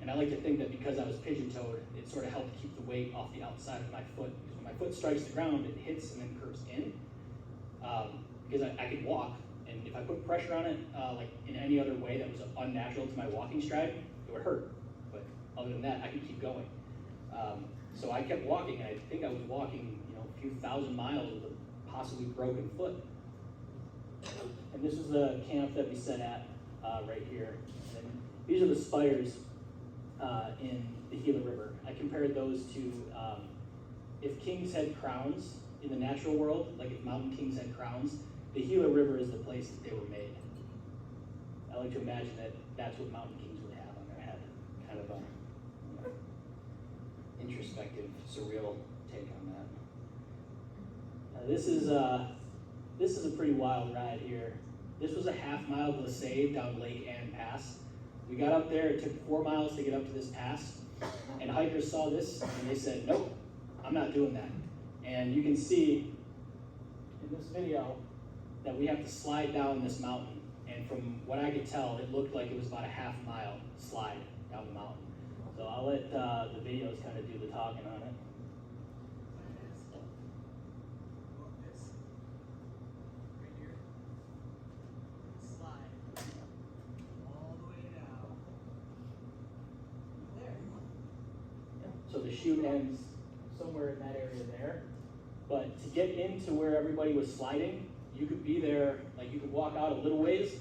And I like to think that because I was pigeon-toed, it sort of helped keep the weight off the outside of my foot. Because when my foot strikes the ground, it hits and then curves in. Because I could walk, and if I put pressure on it, like in any other way that was unnatural to my walking stride, it would hurt. But other than that, I could keep going. So I kept walking, and I think I was walking, a few thousand miles with a possibly broken foot. And this is the camp that we set at right here. And these are the spires in the Gila River. I compared those to if kings had crowns in the natural world, like if mountain kings had crowns, the Gila River is the place that they were made. I like to imagine that that's what mountain kings would have on their head. Kind of a introspective, surreal take on that. This is a pretty wild ride here. This was a half-mile glissade down Lake Ann Pass. We got up there, it took 4 miles to get up to this pass, and hikers saw this and they said, nope, I'm not doing that. And you can see in this video that we have to slide down this mountain. And from what I could tell, it looked like it was about a half-mile slide down the mountain. So I'll let the videos kind of do the talking on it. So the chute ends somewhere in that area there. But to get into where everybody was sliding, you could be there, like you could walk out a little ways,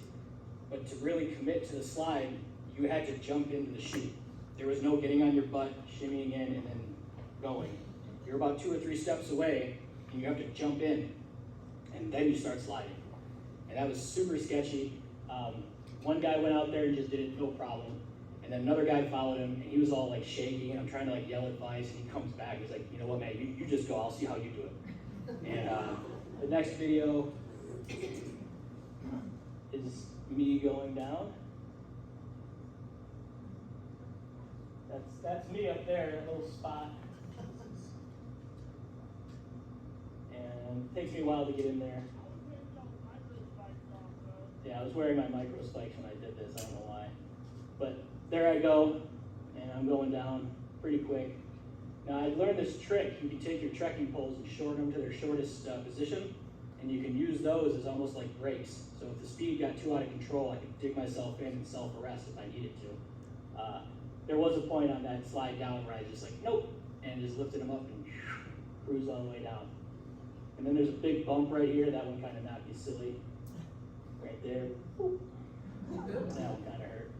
but to really commit to the slide, you had to jump into the chute. There was no getting on your butt, shimmying in, and then going. You're about 2 or 3 steps away, and you have to jump in, and then you start sliding. And that was super sketchy. One guy went out there and just did it, no problem. And then another guy followed him, and he was all like shaky, and I'm trying to like yell advice, and he comes back, he's like, you know what, man, you just go, I'll see how you do it. And the next video is me going down. That's me up there, that little spot. And it takes me a while to get in there. Yeah, I was wearing my micro spikes when I did this, I don't know why. But there I go, and I'm going down pretty quick. Now I learned this trick. You can take your trekking poles and shorten them to their shortest position, and you can use those as almost like brakes. So if the speed got too out of control, I could dig myself in and self-arrest if I needed to. There was a point on that slide down where I was just like, nope, and just lifted them up and cruised all the way down. And then there's a big bump right here. That one kind of knocked me silly. Right there. That one kind of hurt.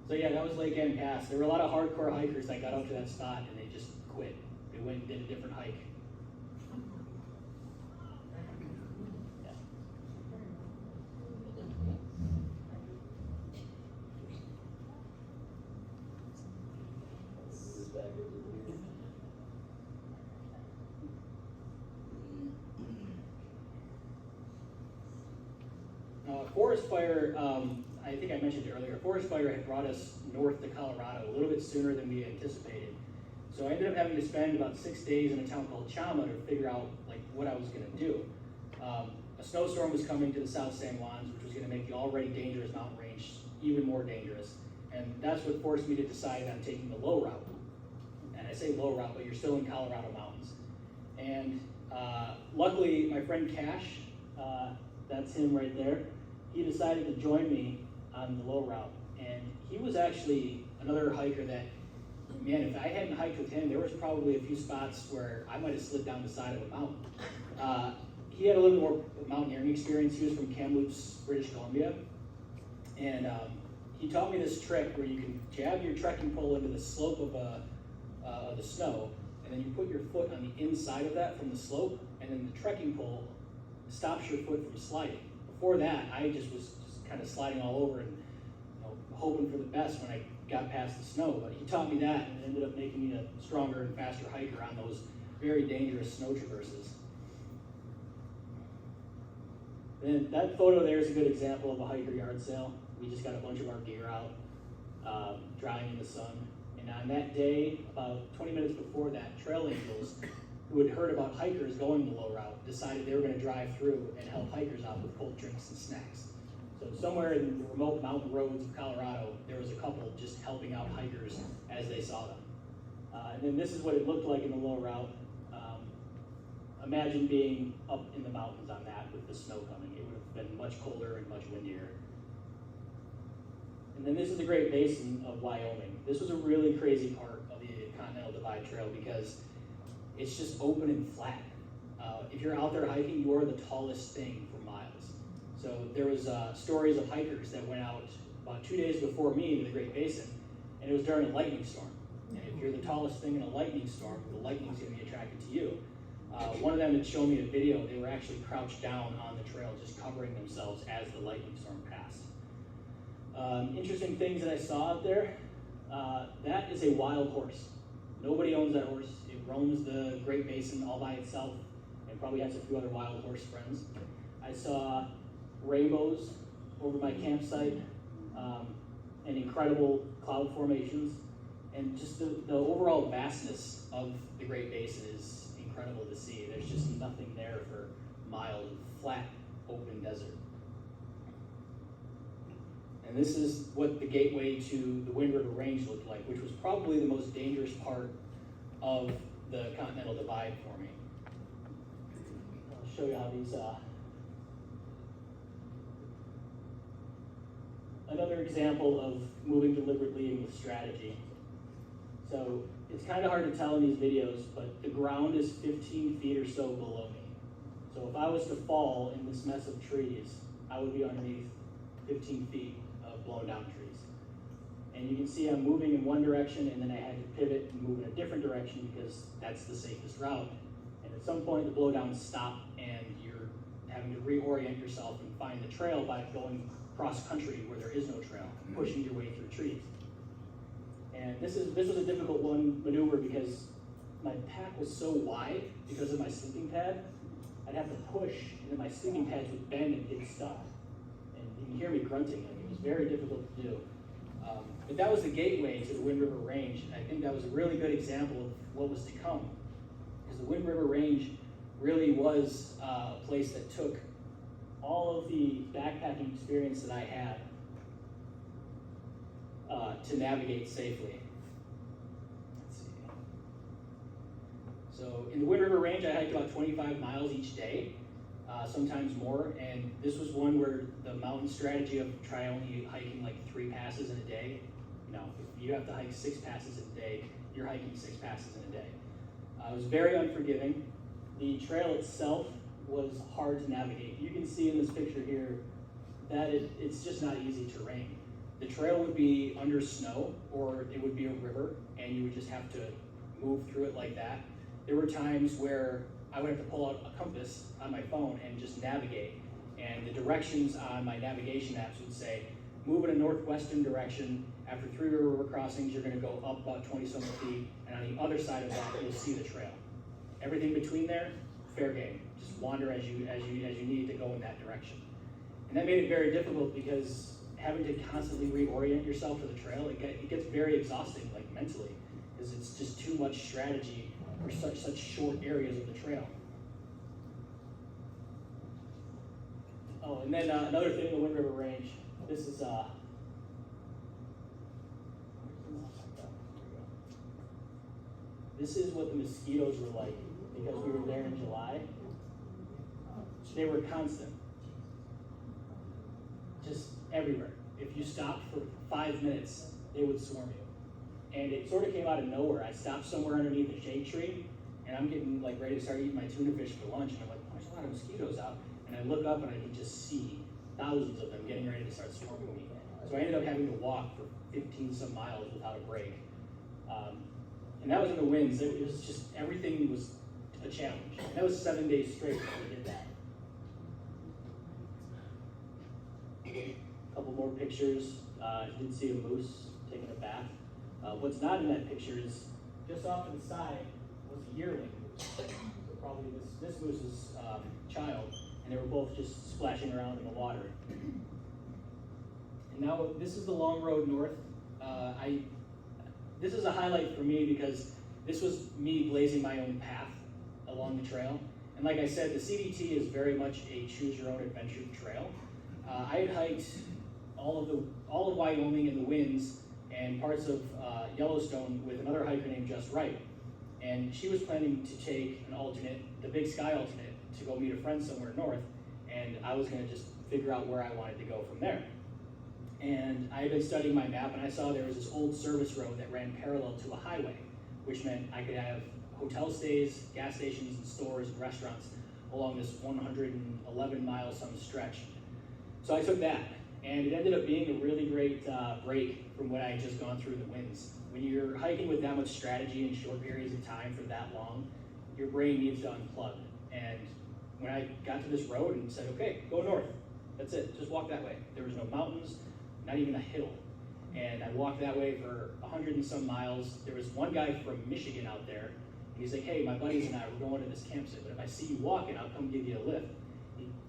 So yeah, that was Lake Ann Pass. There were a lot of hardcore hikers that got up to that spot and they just quit. They went and did a different hike. Yeah. Forest fire, I think I mentioned it earlier, forest fire had brought us north to Colorado a little bit sooner than we anticipated. So I ended up having to spend about 6 days in a town called Chama to figure out like what I was gonna do. A snowstorm was coming to the South San Juans, which was gonna make the already dangerous mountain range even more dangerous. And that's what forced me to decide on taking the low route. And I say low route, but you're still in Colorado mountains. And luckily, my friend Cash, that's him right there, he decided to join me on the low route. And he was actually another hiker that, man, if I hadn't hiked with him, there was probably a few spots where I might have slid down the side of a mountain. He had a little more mountaineering experience. He was from Kamloops, British Columbia. And he taught me this trick where you can jab your trekking pole into the slope of the snow, and then you put your foot on the inside of that from the slope, and then the trekking pole stops your foot from sliding. Before that, I just was kind of sliding all over and hoping for the best when I got past the snow. But he taught me that, and it ended up making me a stronger and faster hiker on those very dangerous snow traverses. And that photo there is a good example of a hiker yard sale. We just got a bunch of our gear out, drying in the sun. And on that day, about 20 minutes before that, trail angels who had heard about hikers going the low route decided they were going to drive through and help hikers out with cold drinks and snacks. So somewhere in the remote mountain roads of Colorado, there was a couple just helping out hikers as they saw them. And then this is what it looked like in the low route. Imagine being up in the mountains on that with the snow coming. It would have been much colder and much windier. And then this is the Great Basin of Wyoming. This was a really crazy part of the Continental Divide Trail because it's just open and flat. If you're out there hiking, you are the tallest thing for miles. So there was stories of hikers that went out about 2 days before me into the Great Basin, and it was during a lightning storm. And if you're the tallest thing in a lightning storm, the lightning's gonna be attracted to you. One of them had shown me a video, they were actually crouched down on the trail, just covering themselves as the lightning storm passed. Interesting things that I saw out there, that is a wild horse. Nobody owns that horse. It roams the Great Basin all by itself and probably has a few other wild horse friends. I saw rainbows over my campsite, and incredible cloud formations, and just the overall vastness of the Great Basin is incredible to see. There's just nothing there for miles of flat, open desert. And this is what the gateway to the Wind River Range looked like, which was probably the most dangerous part of the Continental Divide for me. I'll show you how these, another example of moving deliberately and with strategy. So it's kind of hard to tell in these videos, but the ground is 15 feet or so below me. So if I was to fall in this mess of trees, I would be underneath 15 feet of blown down trees. And you can see I'm moving in one direction, and then I had to pivot and move in a different direction because that's the safest route. And at some point the blowdowns stop and you're having to reorient yourself and find the trail by going cross country where there is no trail, pushing your way through trees. And this was a difficult maneuver because my pack was so wide because of my sleeping pad. I'd have to push, and then my sleeping pads would bend and get stuck. And you can hear me grunting. Like, it was very difficult to do. But that was the gateway to the Wind River Range, and I think that was a really good example of what was to come. Because the Wind River Range really was a place that took all of the backpacking experience that I had to navigate safely. Let's see. So in the Wind River Range, I hiked about 25 miles each day, sometimes more, and this was one where the mountain strategy of try only hiking like 3 passes in a day. You know, if you have to hike 6 passes in a day, you're hiking 6 passes in a day. It was very unforgiving. The trail itself was hard to navigate. You can see in this picture here that it's just not easy terrain. The trail would be under snow, or it would be a river, and you would just have to move through it like that. There were times where I would have to pull out a compass on my phone and just navigate, and the directions on my navigation apps would say, move in a northwestern direction. After 3 river crossings, you're gonna go up about 20-some feet, and on the other side of that, you'll see the trail. Everything between there, fair game. Just wander as you need to go in that direction. And that made it very difficult because having to constantly reorient yourself to the trail, it gets very exhausting, like mentally, because it's just too much strategy for such short areas of the trail. Oh, and then another thing in the Wind River Range, this is this is what the mosquitoes were like because we were there in July. They were constant, just everywhere. If you stopped for 5 minutes, they would swarm you. And it sort of came out of nowhere. I stopped somewhere underneath a shade tree, and I'm getting like ready to start eating my tuna fish for lunch, and I'm like, there's a lot of mosquitoes out. And I look up and I can just see thousands of them getting ready to start swarming me. So I ended up having to walk for 15-some miles without a break. And that was in the winds. It was just, everything was a challenge. And that was 7 days straight that we did that. A couple more pictures. I did see a moose taking a bath. What's not in that picture is just off to the side was a yearling moose. So probably this moose's child, and they were both just splashing around in the water. And now this is the long road north. This is a highlight for me because this was me blazing my own path along the trail. And like I said, the CDT is very much a choose your own adventure trail. I had hiked all of Wyoming in the winds and parts of Yellowstone with another hiker named Just Right. And she was planning to take an alternate, the Big Sky alternate, to go meet a friend somewhere north. And I was gonna just figure out where I wanted to go from there. And I had been studying my map, and I saw there was this old service road that ran parallel to a highway, which meant I could have hotel stays, gas stations, and stores and restaurants along this 111-mile some stretch. So I took that, And it ended up being a really great break from what I had just gone through in the winds. When you're hiking with that much strategy in short periods of time for that long, your brain needs to unplug. And when I got to this road and said, okay, go north, that's it, just walk that way. There was no mountains, not even a hill. And I walked that way for 100 and some miles. There was one guy from Michigan out there, and he's like, hey, my buddies and I, we're going to this campsite, but if I see you walking, I'll come give you a lift.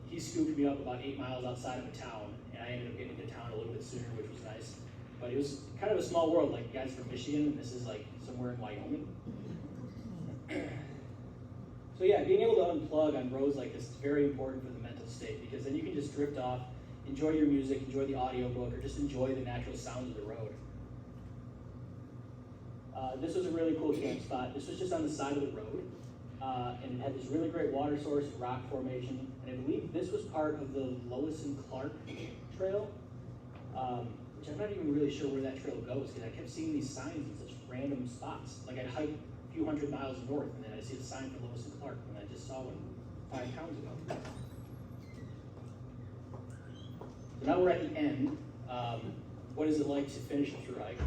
He scooped me up about 8 miles outside of a town, and I ended up getting into town a little bit sooner, which was nice. But it was kind of a small world, like guys from Michigan, and this is like somewhere in Wyoming. So yeah, being able to unplug on roads like this is very important for the mental state, because then you can just drift off, enjoy your music, enjoy the audiobook, or just enjoy the natural sounds of the road. This was a really cool camp spot. This was just on the side of the road, and it had this really great water source, rock formation, and I believe this was part of the Lois and Clark Trail, which I'm not even really sure where that trail goes, because I kept seeing these signs in such random spots. Like I'd hike a few hundred miles north, and then I'd see a sign for Lois and Clark, and I just saw one 5 pounds ago. So now we're at the end. What is it like to finish a thru hike?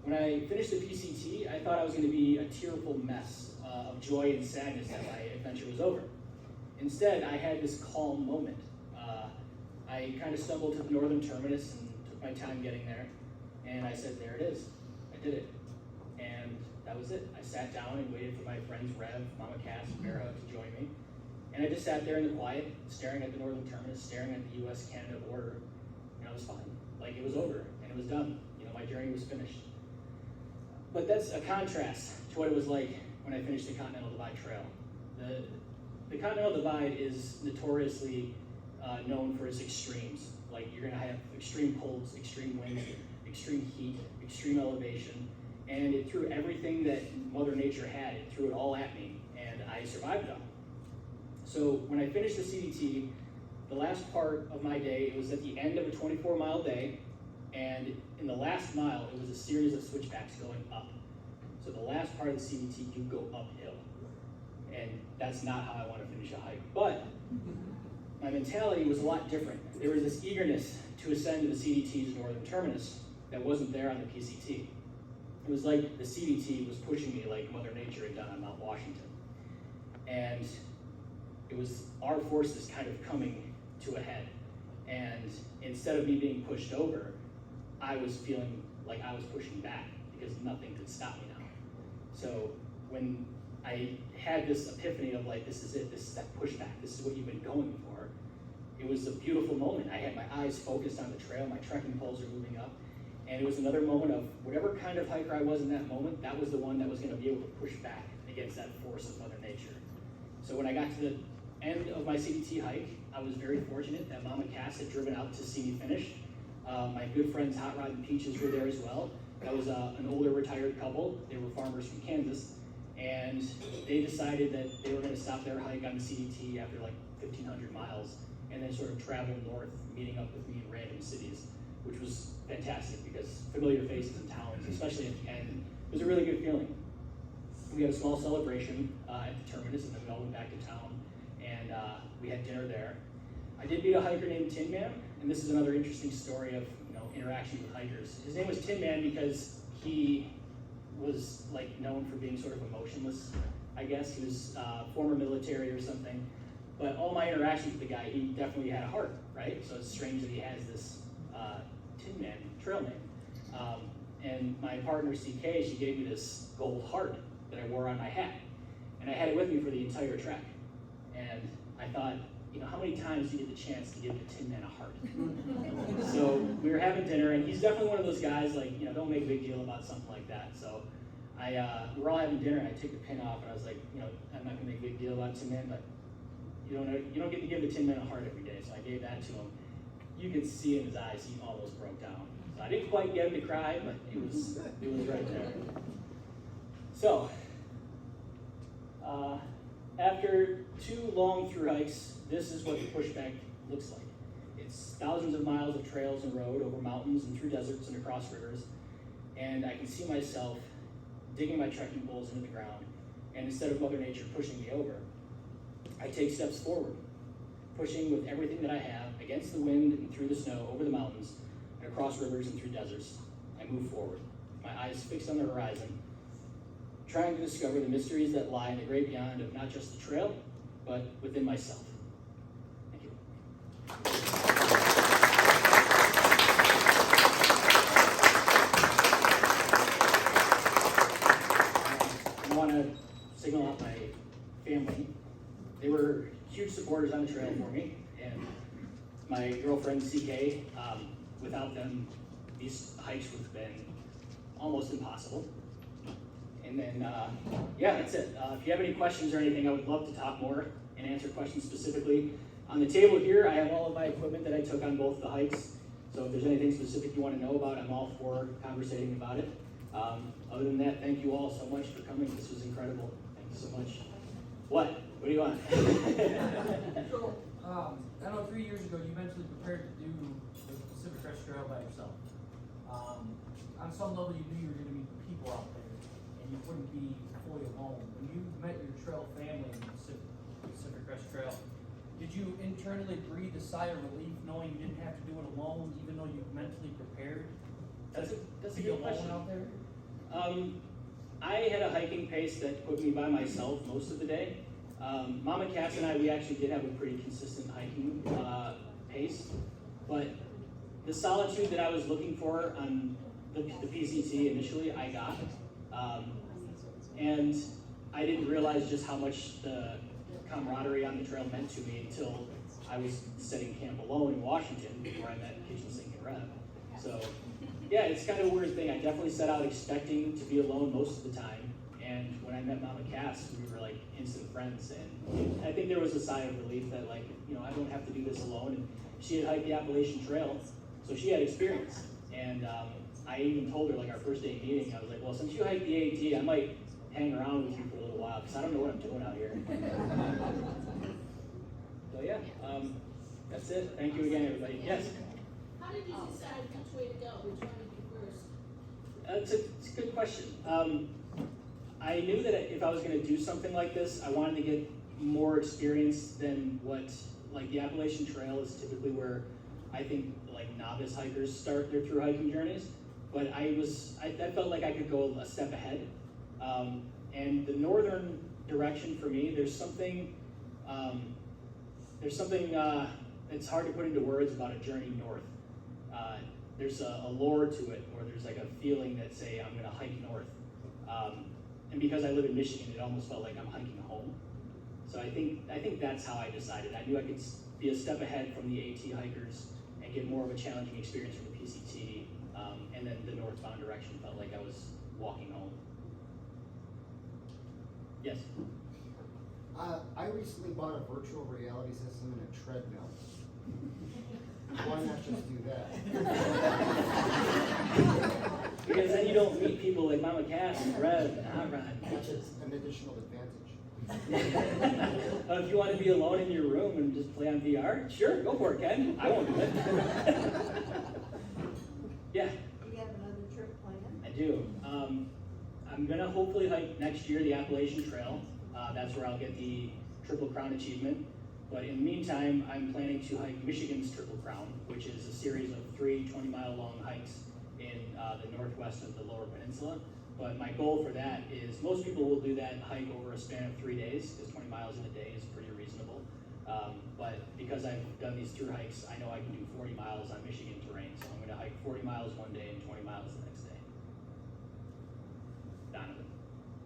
When I finished the PCT, I thought I was going to be a tearful mess of joy and sadness that my adventure was over. Instead, I had this calm moment. I kind of stumbled to the northern terminus and took my time getting there, and I said, there it is. I did it. And that was it. I sat down and waited for my friends Rev, Mama Cass, and Bear Hug to join me. And I just sat there in the quiet, staring at the northern terminus, staring at the US-Canada border, and I was fine. Like it was over, and it was done. You know, my journey was finished. But that's a contrast to what it was like when I finished the Continental Divide Trail. The Continental Divide is notoriously known for its extremes. Like you're gonna have extreme colds, extreme winds, extreme heat, extreme elevation, and it threw everything that Mother Nature had, it threw it all at me, and I survived it all. So when I finished the CDT, the last part of my day, it was at the end of a 24-mile day, and in the last mile, it was a series of switchbacks going up. So the last part of the CDT, you go uphill. And that's not how I want to finish a hike. But my mentality was a lot different. There was this eagerness to ascend to the CDT's northern terminus that wasn't there on the PCT. It was like the CDT was pushing me like Mother Nature had done on Mount Washington. And it was our forces kind of coming to a head. And instead of me being pushed over, I was feeling like I was pushing back because nothing could stop me now. So when I had this epiphany of like, this is it, this is that pushback, this is what you've been going for, it was a beautiful moment. I had my eyes focused on the trail, my trekking poles are moving up, and it was another moment of whatever kind of hiker I was in that moment, that was the one that was gonna be able to push back against that force of Mother Nature. So when I got to the end of my CDT hike, I was very fortunate that Mama Cass had driven out to see me finish. My good friends Hot Rod and Peaches were there as well. That was an older retired couple. They were farmers from Kansas, and they decided that they were going to stop their hike on the CDT after like 1,500 miles, and then sort of travel north, meeting up with me in random cities, which was fantastic because familiar faces and towns, especially at the end, it was a really good feeling. We had a small celebration at the terminus, and then we all went back to town, and we had dinner there. I did meet a hiker named Tin Man, and this is another interesting story of interaction with hikers. His name was Tin Man because he was like known for being sort of emotionless, I guess. He was former military or something. But all my interactions with the guy, he definitely had a heart, right? So it's strange that he has this Tin Man trail name. And my partner CK, she gave me this gold heart that I wore on my hat. And I had it with me for the entire trek. And I thought, how many times do you get the chance to give the Tin Man a heart? So we were having dinner, and he's definitely one of those guys, like, don't make a big deal about something like that. So we're all having dinner, and I took the pin off, and I was like, I'm not gonna make a big deal about Tin Man, but you don't get to give the Tin Man a heart every day. So I gave that to him. You could see in his eyes, he almost broke down. So I didn't quite get him to cry, but it was right there. So, after 2 long thru hikes, this is what the pushback looks like. It's thousands of miles of trails and road over mountains and through deserts and across rivers. And I can see myself digging my trekking poles into the ground. And instead of Mother Nature pushing me over, I take steps forward. pushing with everything that I have against the wind and through the snow, over the mountains, and across rivers and through deserts. I move forward, my eyes fixed on the horizon, trying to discover the mysteries that lie in the great beyond of not just the trail, but within myself. Thank you. I want to signal out my family. They were huge supporters on the trail for me, and my girlfriend CK. Without them, these hikes would have been almost impossible. And then, yeah, that's it. If you have any questions or anything, I would love to talk more and answer questions specifically. On the table here, I have all of my equipment that I took on both the hikes. So if there's anything specific you want to know about, I'm all for conversating about it. Other than that, thank you all so much for coming. This was incredible. Thank you so much. What? What do you want? So, I know 3 years ago you mentally prepared to do the Pacific Crest Trail by yourself. On some level you knew you were going to meet people out there and you wouldn't be fully alone. When you met your trail family in the Pacific Crest Trail, did you internally breathe a sigh of relief knowing you didn't have to do it alone even though you mentally prepared That's a be good alone question. out there? I had a hiking pace that put me by myself most of the day. Mama Cass and I, we actually did have a pretty consistent hiking pace, but the solitude that I was looking for on the PCT initially, I got. And I didn't realize just how much the camaraderie on the trail meant to me until I was setting camp alone in Washington, where I met Kitchen Sink and Rev. So, yeah, it's kind of a weird thing. I definitely set out expecting to be alone most of the time. And when I met Mama Cass, we were like instant friends. And I think there was a sigh of relief that, like, you know, I don't have to do this alone. And she had hiked the Appalachian Trail, so she had experience. And I even told her, like, our first day meeting, I was like, well, since you hiked the AT, I might hang around with you for a little while, because I don't know what I'm doing out here. So yeah, that's it. Thank you again, everybody. Yes? How did you decide which way to go, which one to do first? It's a good question. I knew that if I was going to do something like this, I wanted to get more experience than what, like, the Appalachian Trail is typically where I think, like, novice hikers start their through hiking journeys. But I felt like I could go a step ahead. And the northern direction for me, there's something it's hard to put into words about a journey north. There's a lore to it, or there's like a feeling that, say, I'm going to hike north. And because I live in Michigan, it almost felt like I'm hiking home. So I think that's how I decided. I knew I could be a step ahead from the AT hikers and get more of a challenging experience from the PCT. And then the northbound direction felt like I was walking home. Yes? I recently bought a virtual reality system and a treadmill. Why not just do that? Because then you don't meet people like Mama Cass and Rev and Aaron, which is an additional advantage. If you want to be alone in your room and just play on VR, sure, go for it, Ken. I won't do it. Yeah. Do you have another trip planned? I do. I'm gonna hopefully hike next year the Appalachian Trail. That's where I'll get the Triple Crown achievement. But in the meantime, I'm planning to hike Michigan's Triple Crown, which is a series of 3 20-mile long hikes in the northwest of the Lower Peninsula. But my goal for that is, most people will do that hike over a span of 3 days, because 20 miles in a day is pretty reasonable. But because I've done these through hikes, I know I can do 40 miles on Michigan terrain, so I'm gonna hike 40 miles one day and 20 miles the next day. Donovan.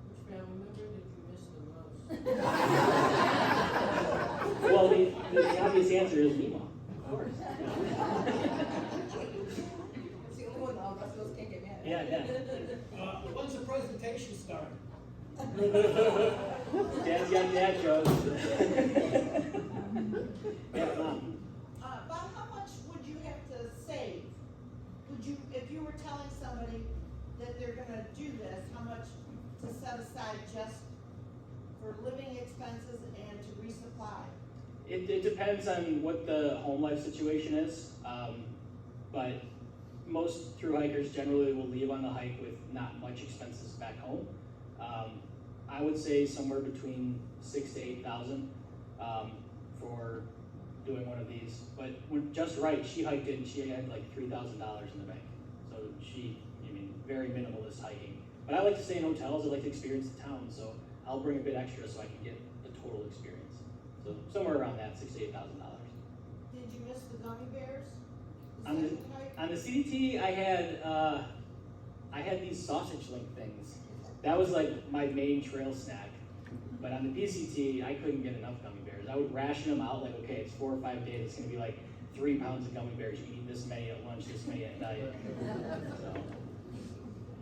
Which family member did you miss the most? Well, the obvious answer is Mima, of course. It's the only one, all the rest of us can't get mad. Yeah. When's the presentation start? Dad's got dad jokes. Yeah, Mom. Bob, how much would you have to save? Would you, if you were telling somebody that they're gonna do this, how much to set aside just for living expenses and to resupply? It depends on what the home life situation is, but most through hikers generally will leave on the hike with not much expenses back home. I would say somewhere between 6,000 to 8,000 for doing one of these, but when just right, she hiked it and she had like $3,000 in the bank. So very minimalist hiking. But I like to stay in hotels, I like to experience the town, so I'll bring a bit extra so I can get the total experience. So somewhere around that, $6,000 to $8,000. Did you miss the gummy bears? The On the, second hike? on the CDT, I had these sausage link things. That was like my main trail snack. But on the PCT, I couldn't get enough gummy bears. I would ration them out, like, okay, it's 4 or 5 days, it's gonna be like 3 pounds of gummy bears. You can eat this many at lunch, this many at night. So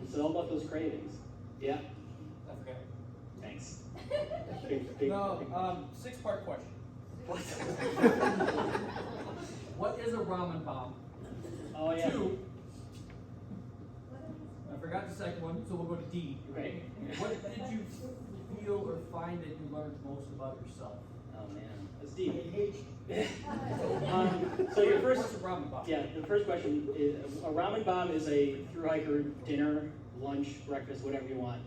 it's all about those cravings. Yeah, I forgot. thanks. No, 6-part question. What? What is a ramen bomb? Oh, yeah. 2, I forgot the second one, so we'll go to D. Right. What did you feel or find that you learned most about yourself? Oh, man, that's deep. They hate you. So your first, What's a ramen bomb? yeah, the first question is, a ramen bomb is a thru hiker dinner, lunch, breakfast, whatever you want.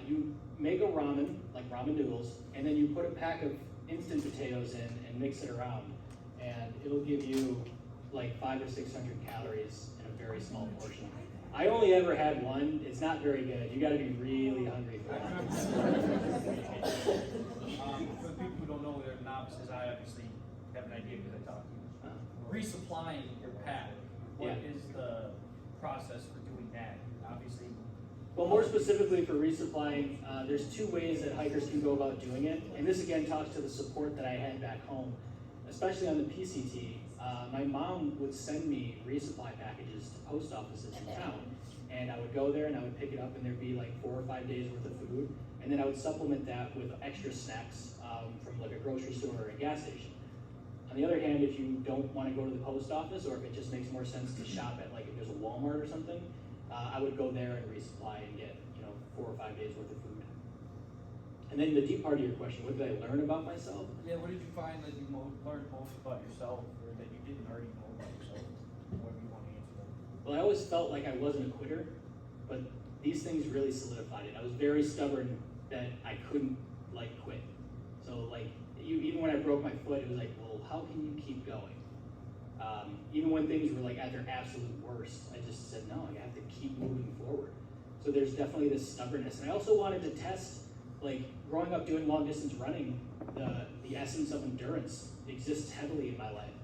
You make a ramen, like ramen noodles, and then you put a pack of instant potatoes in and mix it around. And it'll give you like 500 or 600 calories in a very small portion. I only ever had one. It's not very good. You gotta be really hungry for that. For the people who don't know, they're novices. I obviously have an idea because I talked to you. Resupplying your pack. What Yeah. is the process for doing that? Obviously. Well, more specifically for resupplying, there's 2 ways that hikers can go about doing it. And this again talks to the support that I had back home, especially on the PCT. My mom would send me resupply packages to post offices in town. And I would go there and I would pick it up and there'd be like 4 or 5 days worth of food. And then I would supplement that with extra snacks from like a grocery store or a gas station. On the other hand, if you don't want to go to the post office, or if it just makes more sense to shop at, like if there's a Walmart or something, I would go there and resupply and get 4 or 5 days worth of food. And then the deep part of your question, what did I learn about myself? Yeah, what did you find that you learned most about yourself, or that you didn't already know about yourself? Whatever you want to answer that. Well, I always felt like I wasn't a quitter, but these things really solidified it. I was very stubborn that I couldn't quit. So even when I broke my foot, it was like, well, how can you keep going? Even when things were at their absolute worst, I just said, no, I have to keep moving forward. So there's definitely this stubbornness. And I also wanted to test, growing up doing long distance running, the essence of endurance exists heavily in my life.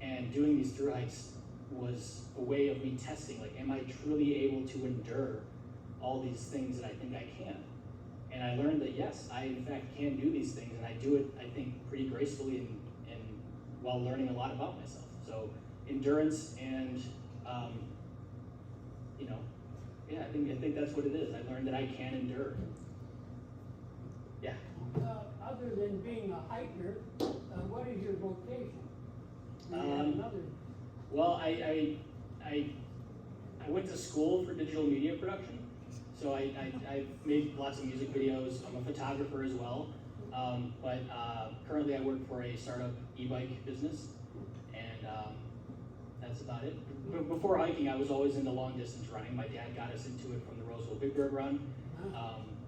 And doing these thru hikes was a way of me testing, am I truly able to endure all these things that I think I can? And I learned that yes, I in fact can do these things, and I do it, I think, pretty gracefully and while learning a lot about myself. So endurance and, I think that's what it is. I learned that I can endure. Yeah. Other than being a hiker, what is your vocation? Do you have another? Well, I went to school for digital media production. So I've made lots of music videos. I'm a photographer as well. But currently I work for a startup e-bike business, and that's about it. Before hiking, I was always into long distance running. My dad got us into it from the Roseville Big Bird Run.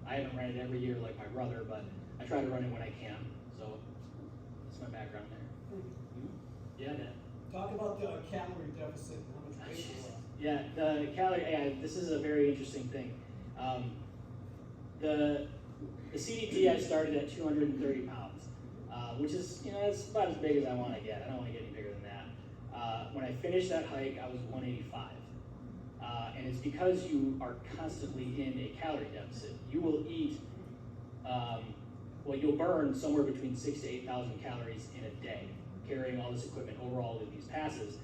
I haven't ran it every year like my brother, but I try to run it when I can. So that's my background there. Yeah, Dad. Talk about the calorie deficit and how much weight you lost. Yeah, the calorie, this is a very interesting thing. The CDT, I started at 230 pounds, which is, that's about as big as I want to get. I don't want to get any bigger than that. When I finished that hike, I was 185. And it's because you are constantly in a calorie deficit. You will eat, you'll burn somewhere between 6,000 to 8,000 calories in a day, carrying all this equipment over all of these passes.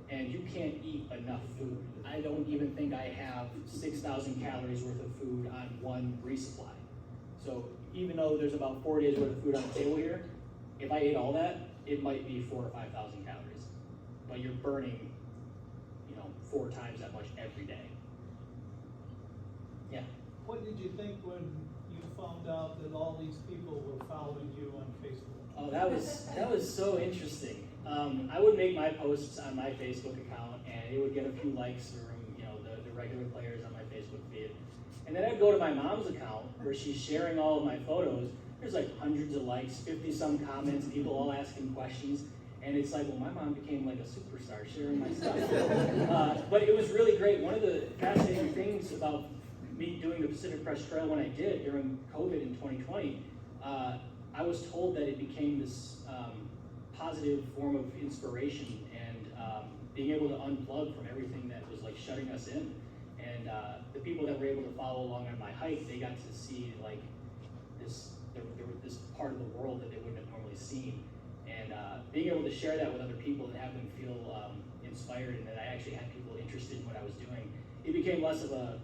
And you can't eat enough food. I don't even think I have 6,000 calories worth of food on one resupply. So even though there's about 4 days worth of food on the table here, if I ate all that, it might be 4,000 or 5,000 calories. But you're burning, 4 times that much every day. Yeah. What did you think when you found out that all these people were following you on Facebook? Oh, that was so interesting. I would make my posts on my Facebook account, and it would get a few likes from the regular players on my Facebook feed. And then I'd go to my mom's account where she's sharing all of my photos. There's hundreds of likes, 50 some comments, people all asking questions. And it's like, well, my mom became like a superstar sharing my stuff. But it was really great. One of the fascinating things about me doing the Pacific Crest Trail when I did during COVID in 2020, I was told that it became this positive form of inspiration and being able to unplug from everything that was like shutting us in. And the people that were able to follow along on my hike, they got to see like this part of the world that they wouldn't have normally seen. And being able to share that with other people and have them feel inspired and that I actually had people interested in what I was doing, it became less of a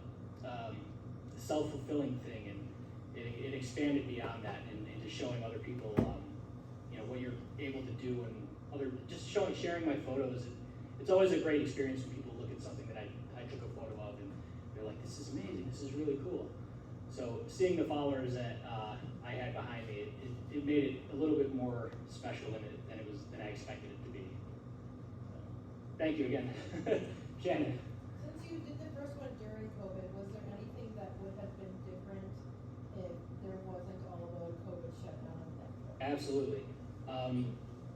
self-fulfilling thing, and it expanded beyond that into showing other people what you're able to do, and sharing my photos. It's always a great experience when people look at something that I took a photo of and they're like, this is amazing, this is really cool. So seeing the followers that I had behind me, it made it a little bit more special than I expected it to be. So, thank you again. Shannon. Since you did the first one during COVID, was there anything that would have been different if there wasn't all the COVID shutdown of that trip? Absolutely.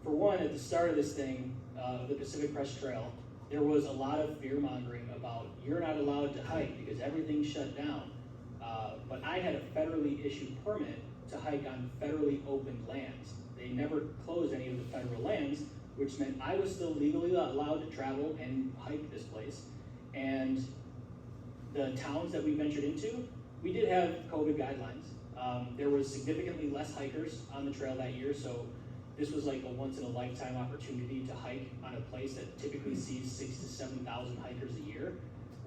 For one, at the start of this thing, the Pacific Crest Trail, there was a lot of fear mongering about you're not allowed to hike because everything's shut down. But I had a federally issued permit to hike on federally opened lands. They never closed any of the federal lands, which meant I was still legally allowed to travel and hike this place. And the towns that we ventured into, we did have COVID guidelines. There was significantly less hikers on the trail that year, so this was like a once-in-a-lifetime opportunity to hike on a place that typically sees 6,000 to 7,000 hikers a year.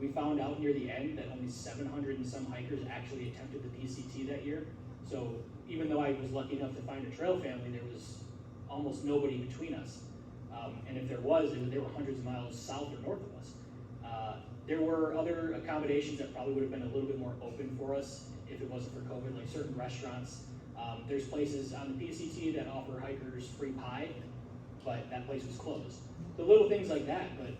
We found out near the end that only 700 and some hikers actually attempted the PCT that year. So even though I was lucky enough to find a trail family, there was almost nobody between us. And if there was, they were hundreds of miles south or north of us. There were other accommodations that probably would have been a little bit more open for us if it wasn't for COVID, like certain restaurants. There's places on the PCT that offer hikers free pie, but that place was closed. The little things like that, but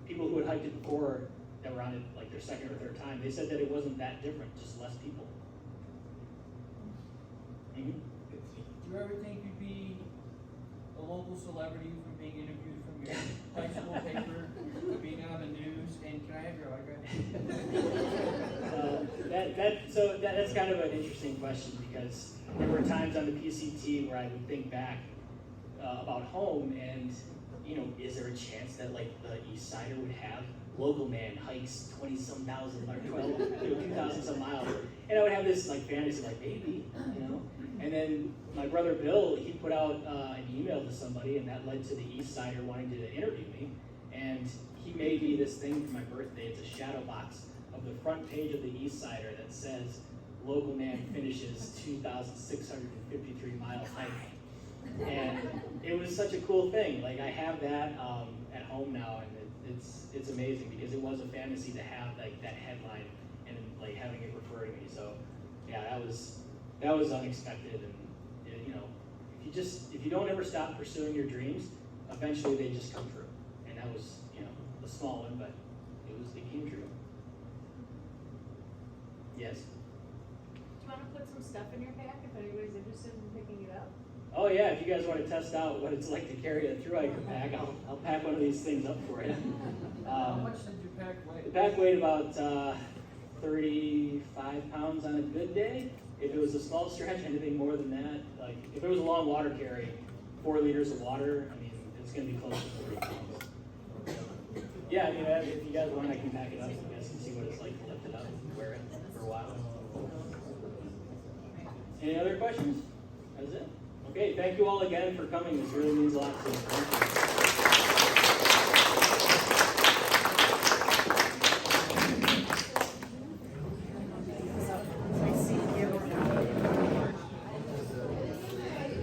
people who had hiked it before that were on it like their second or third time, they said that it wasn't that different, just less people. Mm-hmm. Do you ever think you'd be a local celebrity from being interviewed from your high school paper to being on the news? And can I have your autograph? That's kind of an interesting question, because there were times on the PCT where I would think back about home, and is there a chance that like the East Sider would have local man hikes 20-some thousand or 2,000 some miles, and I would have this like fantasy, like maybe, And then my brother Bill, he put out an email to somebody, and that led to the East Sider wanting to interview me, and he made me this thing for my birthday. It's a shadow box of the front page of the East Sider that says, "Local man finishes 2,653 mile hike." And it was such a cool thing. Like, I have that at home now, and it's amazing, because it was a fantasy to have like that headline and like having it refer to me. So yeah, that was unexpected, and if you don't ever stop pursuing your dreams, eventually they just come true. And that was a small one, but it came true. Yes. Do you want to put some stuff in your pack if anybody's interested in picking it up? Oh yeah, if you guys want to test out what it's like to carry a Thru Hiking pack, I'll pack one of these things up for you. How much did your pack weigh? The pack weighed about 35 pounds on a good day. If it was a small stretch, anything more than that, like if it was a long water carry, 4 liters of water, I mean, it's going to be close to 30 pounds. Yeah, if you guys want, I can pack it up so you guys can see what it's like to lift it up and wear it for a while. Any other questions? That's it. Okay, thank you all again for coming. This really means a lot to me.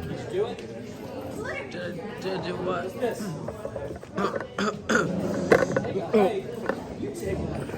Did you do it? Did what? What's this? Hey, you take one.